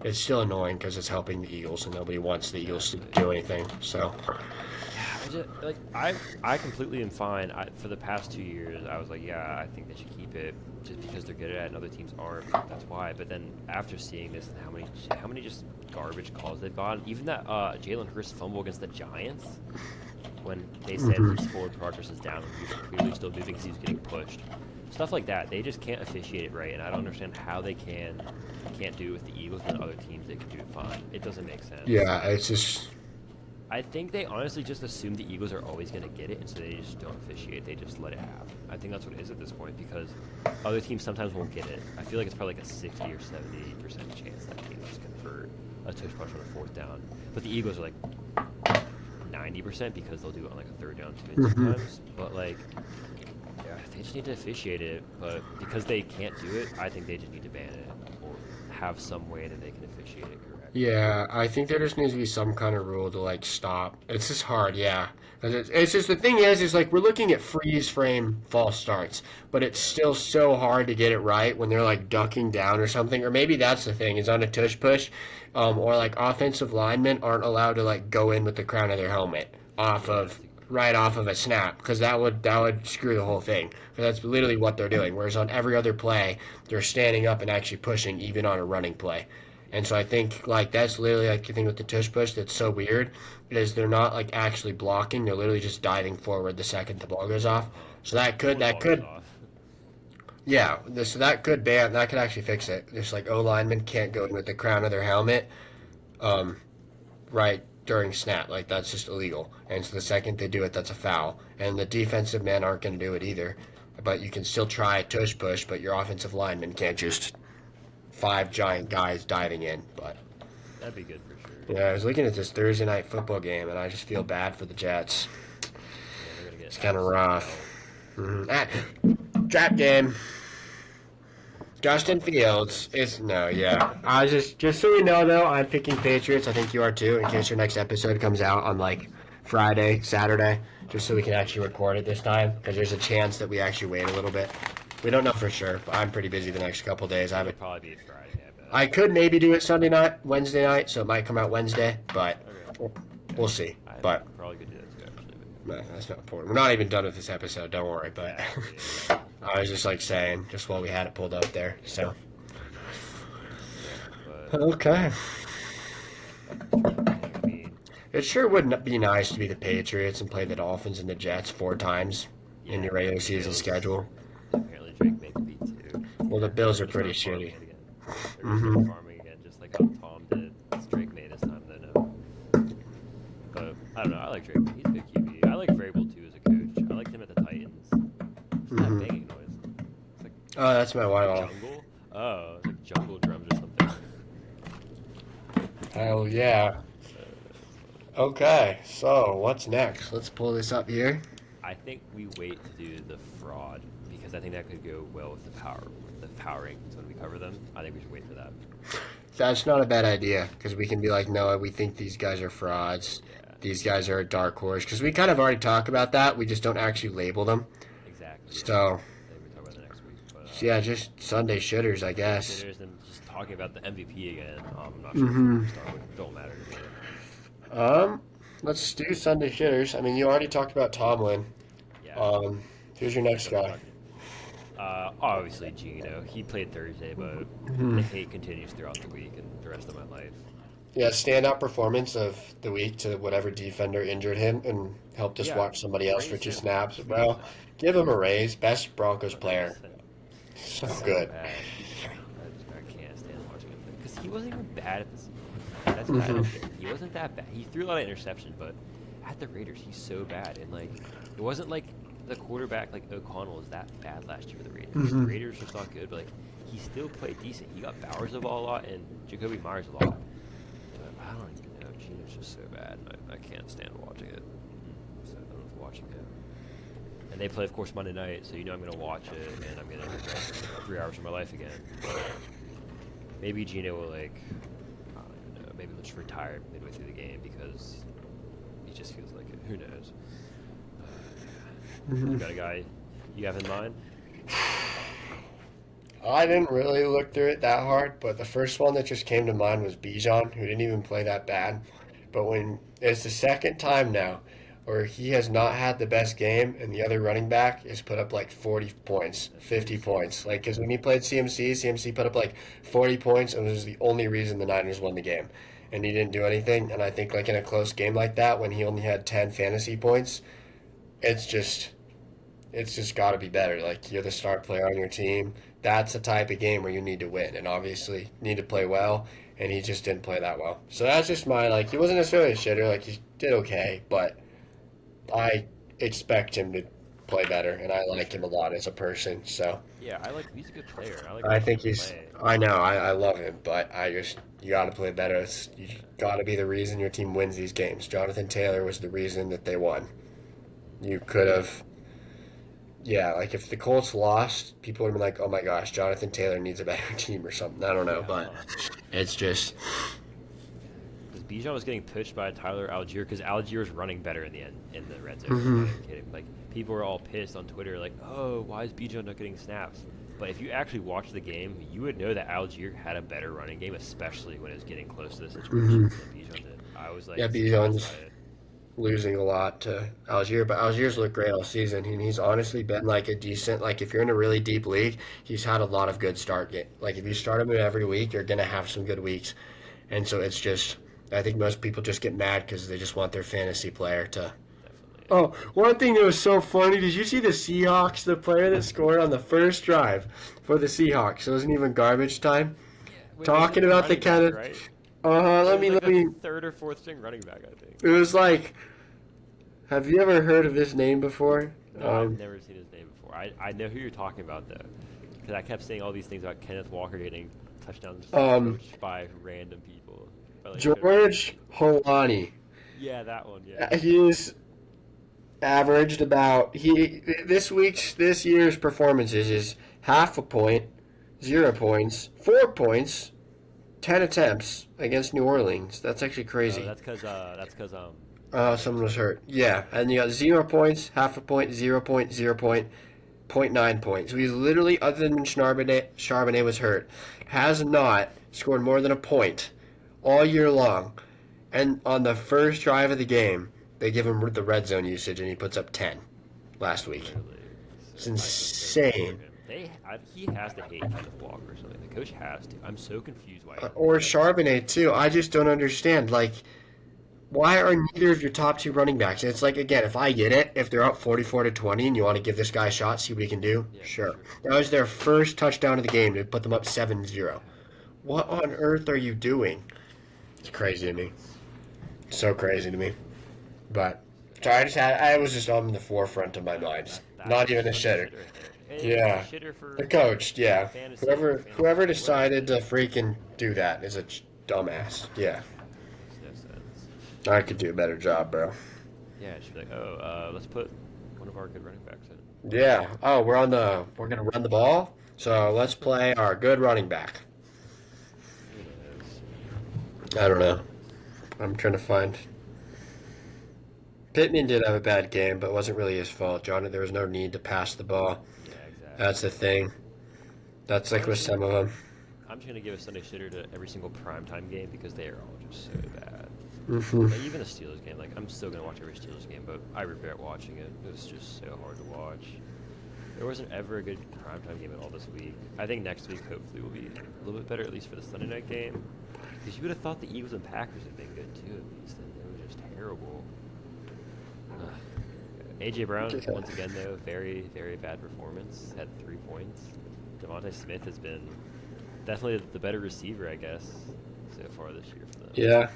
it's still annoying because it's helping the Eagles and nobody wants the Eagles to Exactly. do anything. So, Yeah, I just like I completely am fine. For the past 2 years, I was like, yeah, I think they should keep it just because they're good at it and other teams aren't. That's why. But then after seeing this and how many just garbage calls they've gotten, even that Jalen Hurts fumble against the Giants, when they said mhm. his forward progress is down, he was clearly still moving because he was getting pushed. Stuff like that, they just can't officiate it right, and I don't understand how they can't do it with the Eagles and other teams. They can do it fine. It doesn't make sense. Yeah, it's just I think they honestly just assume the Eagles are always going to get it, and so they just don't officiate. They just let it happen. I think that's what it is at this point because other teams sometimes won't get it. I feel like it's probably like a 60 or 70% chance that team just convert a touch push on a fourth down. But the Eagles are like 90% because they'll do it on like a third down too mhm. sometimes. But like, yeah, they just need to officiate it. But because they can't do it, I think they just need to ban it or have some way that they can officiate it correctly. Yeah, I think there just needs to be some kind of rule to like stop. It's just hard, yeah. 'Cause it's just the thing is like we're looking at freeze frame false starts, but it's Yeah, still so hard to get it right when they're like ducking down or something. Or maybe that's the thing is on a tush push, or like offensive linemen aren't allowed to like go in with the crown of their helmet off yeah, of that's right off of a snap because that would screw the whole thing. Because that's literally what they're doing. Whereas on every other play, they're standing up and actually pushing even on a running play. And so I think like that's literally like the thing with the tush push that's so weird is they're not like actually blocking. They're literally just diving forward the second the ball goes off. So that before could the that ball goes could off. yeah. So that could ban that could actually fix it. Just like O linemen can't go in with the crown of their helmet, um, right during snap. Like that's just illegal. And so the second they do it, that's a foul. And the defensive men aren't going to do it either. But you can still try a tush push, but your offensive lineman can't just five giant guys diving in. But That'd be good for sure. yeah, I was looking at this Thursday night football game, and I just feel bad for the Jets. Yeah, they're gonna get It's kind of absolutely rough. dealt. Trap game. We'll Justin talk about the Fields. offense. It's no, yeah. I was just so you know though, I'm picking Patriots. I think you are too. In case your next episode comes out on like Friday, Saturday, just so we can actually record it this time, because there's a chance that we actually wait a little bit. We don't know for sure, but I'm pretty busy the next couple days. I have It'll a, probably be Friday, I bet. I could maybe do it Sunday night, Wednesday night, so it might come out Wednesday, but Okay. we'll see. I But probably could do that too, actually. no, that's not important. We're not even done with this episode. Don't worry. But Exactly. I was just like saying, just while we had it pulled up there. So But okay, dang, I mean, it sure would be nice to be the Patriots and play the Dolphins and the Jets 4 times in yeah, your but regular the season Bills. schedule. Apparently, Drake made the beat too. Well, the They're Bills are gonna pretty start farming shitty. it again. They're gonna start Hmm. farming again, just like how Tom did. Drake made his time then. But I don't know. I like Drake. He's a good QB. I like Vrabel too as a coach. I liked him at the Titans. What's that Hmm. banging noise? It's like Oh, that's my the wife. jungle. Oh, it's like jungle drums or something. Hell yeah. That's funny. Okay, so what's next? Let's pull this up here. I think we wait to do the fraud because I think that could go well with the power rankings when we cover them. I think we should wait for that. That's not a bad idea because we can be like, no, we think these guys are frauds. Yeah, These guys are a dark horse because we kind of already talked about that. We just don't actually label them. exactly. Yeah. So, I think we talk about that next week. But yeah, just Sunday shitters, I Sunday guess. shitters and just talking about the MVP again. I'm not sure which one Hmm. to start with. Don't matter to me. Um, let's do Sunday shitters. I mean, you already talked about Tomlin. Yeah. Um, who's your next So we're guy? talking. Obviously Gino. He played Thursday, but the Hmm. hate continues throughout the week and the rest of my life. Yeah, standout performance of the week to whatever defender injured him and helped us Yeah, watch somebody else for praise two him. snaps. Please, Bro, give him a raise. Best Broncos player. 100%. So He's so good. bad. I can't stand watching him because he wasn't even bad at the Seahawks. That's what I Hmm. don't get. He wasn't that bad. He threw a lot of interception, but at the Raiders, he's so bad. And like, it wasn't like the quarterback like O'Connell was that bad last year for the Raiders. The Hmm. Raiders just not good, but like he still played decent. He got Bowers the ball a lot and Jacoby Myers a lot. But I don't even know. Gino's just so bad. I can't stand watching it. So I don't know if watching it. And they play, of course, Monday night, so you know I'm going to watch it, and I'm going to regret 3 hours of my life again. But maybe Gino will, like, I don't even know, maybe he'll just retire midway through the game because he just feels like it. Who knows? You Hmm. got a guy you have in mind? I didn't really look through it that hard, but the first one that just came to mind was Bijan, who didn't even play that bad. But when it's the second time now where he has not had the best game and the other running back has put up like 40 points, That's 50 points. CMC. Like, because when he played CMC put up like 40 points and was the only reason the Niners won the game. And he didn't do anything. And I think, like, in a close game like that, when he only had 10 fantasy points, it's just it's just got to be better. Like, you're the star player on your team. That's the type of game where you need to win, and obviously need to play well. And he just didn't play that well. So that's just my like. He wasn't necessarily a shitter. Like, he did okay, but I expect him to play better, and I For like him a sure. lot as a person. So Yeah, he's a good player. I like I watching think him he's. play. I know. I love him, but I just you got to play better. You Yeah. got to be the reason your team wins these games. Jonathan Taylor was the reason that they won. You could have. Yeah, like if the Colts lost, people would have been like, "Oh my gosh, Jonathan Taylor needs a better team or something." I don't know, Yeah, but it's just. because Bijan was getting pushed by Tyler Algier because Algier was running better in the end in the red zone. I'm Hmm. not even kidding. Like people were all pissed on Twitter, like, "Oh, why is Bijan not getting snaps?" But if you actually watch the game, you would know that Algier had a better running game, especially when it was getting close to the Hmm. situations than Bijan did. I was Yeah, like surprised by Bijan's it. losing a lot to Algier, but Algier's looked great all season, and he's honestly been like a decent. Like if you're in a really deep league, he's had a lot of good start game. Like if you start him every week, you're gonna have some good weeks, and so it's just. I think most people just get mad because they just want their fantasy player to. Definitely, Oh, yeah. one thing that was so funny, did you see the Seahawks, the player that scored on the first drive for the Seahawks? It wasn't even garbage time. Yeah, wait, was it Talking the about the running kind back, of, right? It let was me, like let the me, third or fourth string running back, I think. it was like, have you ever heard of this name before? No, I've never seen his name before. I know who you're talking about though, because I kept saying all these things about Kenneth Walker getting touchdowns Um, coached by random people, or like coached by random George people. Holani. Yeah, that one. Yeah. He's averaged about, this year's performances is half a point, 0 points, 4 points, 10 attempts against New Orleans. That's actually Oh, crazy. that's cause Charbonnet was Someone was hurt. hurt. Yeah, and you got 0 points, half a point, 0 point, 0 point, 0.9 points. So he's literally, other than Charbonnet was hurt, has not scored more than a point all year long. And on the first drive of the game, they give him the red zone usage, and he puts up 10 last week. Literally, It's I feel so bad for insane. him. He has to hate Kenneth Walker or something. The coach has to. I'm so confused why he doesn't Or play him. Charbonnet too. I just don't understand. Like, why are neither of your top two running backs? And it's like again, if I get it, if they're up 44-20 and you want to give this guy a shot, see what he can do, Yeah, for sure. sure. That was their first touchdown of the game to put them up 7-0. Yeah, What on earth are you doing? It's crazy to me. nuts. So crazy to me. But so I was just on the forefront of my No, mind. that's Not even a such a shitter. shitter hit. It's a Yeah. shitter for The coach, yeah. fantasy, Whoever whoever but whatever. decided to freaking do that is a dumbass. Yeah. Makes no sense. I could do a better job, bro. Yeah, it should be like, let's put one of our good running backs in. Yeah. Oh, we're gonna run the ball. So let's play our good running back. Who knows? I don't know. I'm trying to find. Pittman did have a bad game, but it wasn't really his fault. John, there was no need to pass the ball. Yeah, exactly. That's the thing. That's like with Honestly, some of them. I'm just gonna give a Sunday shitter to every single primetime game because they are all just so bad. Hmm. Like even a Steelers game, like I'm still gonna watch every Steelers game, but I regret watching it. It was just so hard to watch. There wasn't ever a good primetime game at all this week. I think next week hopefully will be a little bit better, at least for the Sunday night game. Because you would have thought the Eagles and Packers would have been good too, at least, and they were just terrible. Ugh. AJ Brown, Yeah. once again, though, very, very bad performance. Had 3 points. Devontae Smith has been definitely the better receiver, I guess, so far this year for them. Yeah,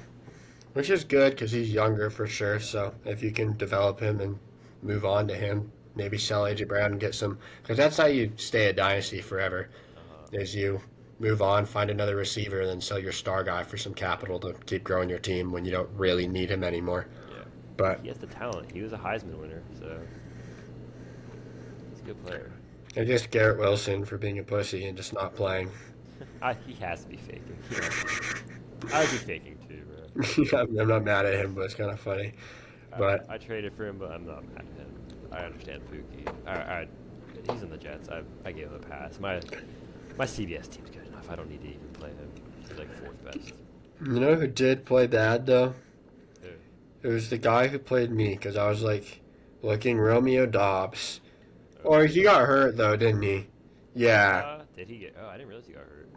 which is good because he's younger for sure. So if you can develop him and move on to him, maybe sell AJ Brown and get some, because that's how you stay a dynasty forever. Uh-huh. Is you move on, find another receiver, and then sell your star guy for some capital to keep growing your team when you don't really need him anymore. Yeah. But He has the talent. He was a Heisman winner, so he's a good player. I guess Garrett Wilson for being a pussy and just not playing. He has to be faking. I would be faking too, bro. I'm not mad at him, but it's kind of funny. But I traded for him, but I'm not mad at him. I understand Pookie. He's in the Jets. I gave him a pass. My CBS team's good enough. I don't need to even play him. He's like 4th best. you know who did play bad though? Who? It was the guy who played me because I was like looking Romeo Dobbs. Or he got hurt though, didn't he? Yeah. Did he get? Oh, I didn't realize he got hurt.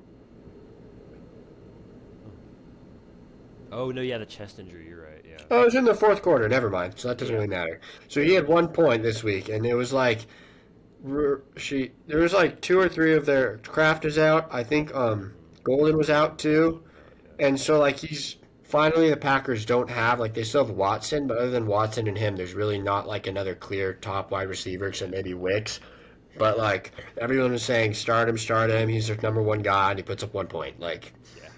Oh no, yeah, the chest injury. You're right. Yeah. Oh, it was in the fourth quarter. Never mind. So that doesn't Yeah. really matter. So he had 1 point this week, and it was like there was like 2 or 3 of their crafters out. I think Golden was out too, and so like he's finally the Packers don't have like they still have Watson, but other than Watson and him, there's really not like another clear top wide receiver except maybe Wicks. But like everyone was saying, start him, start him. He's their number 1 guy, and he puts up 1 point. Like Yeah.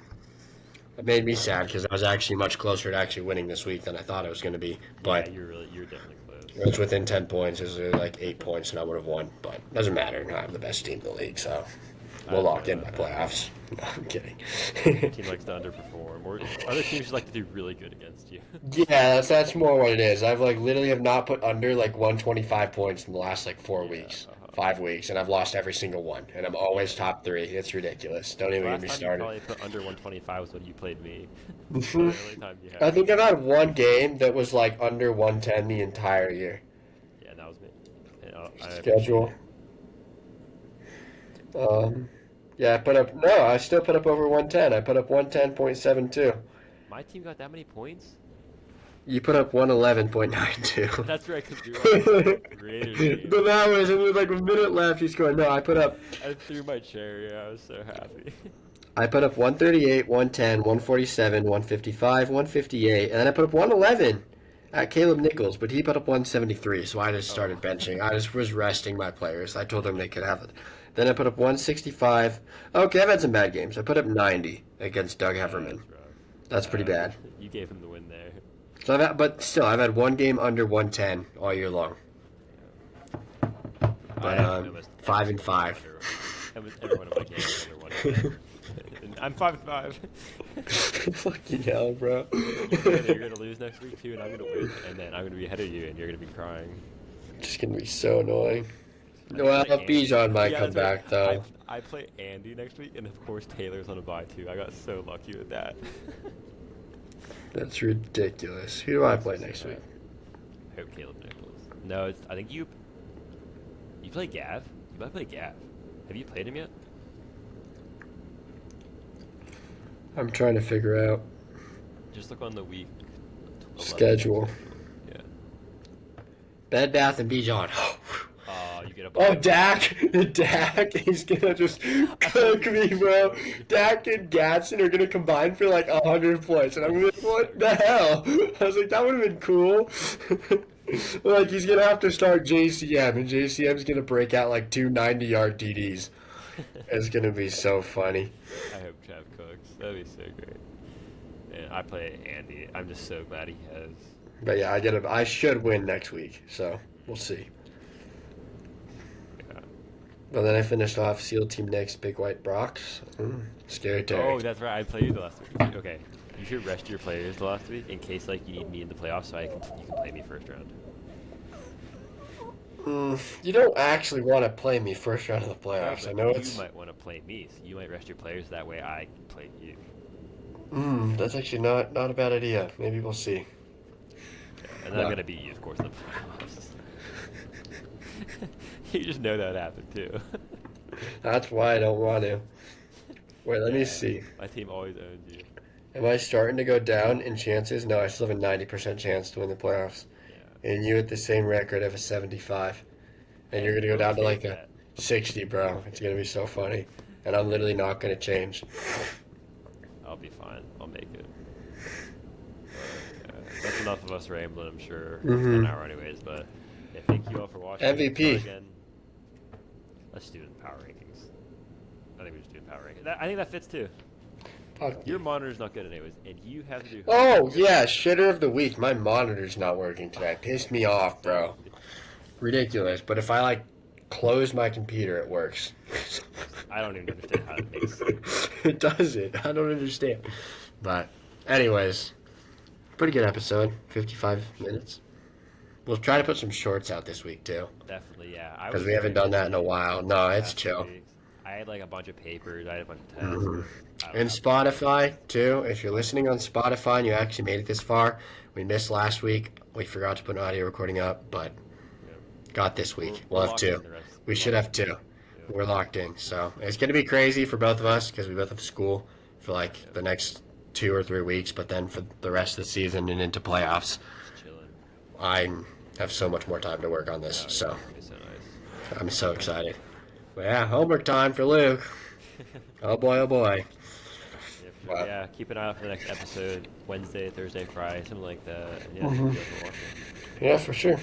it made me sad because I was actually much closer to actually winning this week than I thought I was going to be. But Yeah, you're definitely close. it was within 10 points. It was like 8 points, and I would have won. But it doesn't matter. I have the best team in the league, so we'll lock in my playoffs. No, I'm kidding. Your team likes to underperform, or other teams just like to do really good against you. Yeah, that's more what it is. I've like literally have not put under like 125 points in the last like 4 Yeah, weeks, uh-huh. 5 weeks, and I've lost every single one. And I'm always top 3. It's ridiculous. Don't even get Last me time you started. probably put under 125 was when you played me. That's the only time you had. I think I've had 1 game that was like under 110 the entire year. Yeah, that was me. And I Schedule. Yeah, I put up. No, I still put up over 110. I put up 110.72. My team got that many points? You put up 111.92. That's right, because you were Raiders game. But that was it was like a minute left. He scored. No, I put up. I threw my chair. Yeah, I was so happy. I put up 138, 110, 147, 155, 158, and then I put up 111 at Caleb Nichols, but he put up 173. So I just started benching. I just was resting my players. I told them they could have it. Then I put up 165. Okay, I've had some bad games. I put up 90 against Doug Hefferman. That's rough. That's pretty bad. You gave him the win there. So but still, I've had 1 game under 110 all year long. But almost 5 and 5. Almost every one of my games under 110. I'm 5-5. Fucking hell, bro. You're gonna lose next week too, and I'm gonna win, and then I'm gonna be ahead of you, and you're gonna be crying. Just gonna be so annoying. I Well, play Andy. Bijan might Yeah, come that's right. back though. I play Andy next week, and of course Taylor's on a bye too. I got so lucky with that. That's ridiculous. Who do I play next week? I hope Caleb Nichols. No, I think you play Gav. You might play Gav. Have you played him yet? I'm trying to figure out Just look on the week 11 schedule. Yeah. Bed Bath and Bijan. You get a Oh, Dak! Dak is gonna just cook me, bro. Dak and Gatson are gonna combine for like 100 points, and I'm gonna be like, what the hell? I was like, that would have been cool. Like, he's gonna have to start JCM, and JCM's gonna break out like 2 90-yard TDs. It's gonna be so funny. I hope Trav cooks. That'd be so great. And I play Andy. I'm just so glad he has. But yeah, I should win next week, so we'll see. Yeah. Well, then I finished off SEAL Team Nick's Big White Brox. Scary Terry. Oh, that's right. I played you the last week. Okay. You should rest your players the last week in case like you need me in the playoffs, so you can play me first round. You don't actually want to play me first round of the playoffs. I know you it's. might want to play me, so you might rest your players. That way, I can play you. That's actually not a bad idea. Maybe we'll see. Yeah, and then I'm gonna beat you, of course, in the playoffs. You just know that would happen too. That's why I don't want to. Wait, let me Yeah, see. My team always owns you. Am I starting to go down in chances? No, I still have a 90% chance to win the playoffs. Yeah. And you at the same record of a 75. And Hey, you're going to go we'll down to take like a that. 60, bro. It's going to be so funny. And I'm literally not going to change. I'll be fine. I'll make it. But that's enough of us rambling. I'm sure it's been an Mm-hmm. hour anyways. But yeah, thank you all for watching. We'll start MVP. again. Let's do it in power rankings. I think we just do power rankings. I think that fits too. Fuck Your you. monitor's not good anyways, and you have to do Oh, homework. yeah. Shitter of the week. My monitor's not working today. Pissed me off, bro. Ridiculous. But if I, like, close my computer, it works. I don't even understand how it makes sense. It doesn't. I don't understand. But, anyways, pretty good episode. 55 minutes. We'll try to put some shorts out this week, too. Definitely, yeah. I Because was we haven't very done that in a busy while. No, the it's past few chill. weeks. I had like a bunch of papers. I had a bunch of tests. Hmm. I don't And have Spotify, too. If you're listening on Spotify and you actually made it this far, we missed last week. We forgot to put an audio recording up, but Yeah. got this We're, week. we're We'll have locked in two. the rest. We We're should locked have in. two. Yeah. We're locked in. So it's going to be crazy for both of us because we both have school for like Yeah. the next 2 or 3 weeks, but then for the rest of the season and into playoffs, Just chilling. I have so much more time to work on this. Oh yeah, So it's gonna be so nice. I'm so excited. But yeah, homework time for Luke. Oh boy, oh boy. Yeah, for sure. But, Yeah, keep an eye out for the next episode. Wednesday, Thursday, Friday, something like that. And yeah, thank hmm you guys for watching. Yeah, for sure.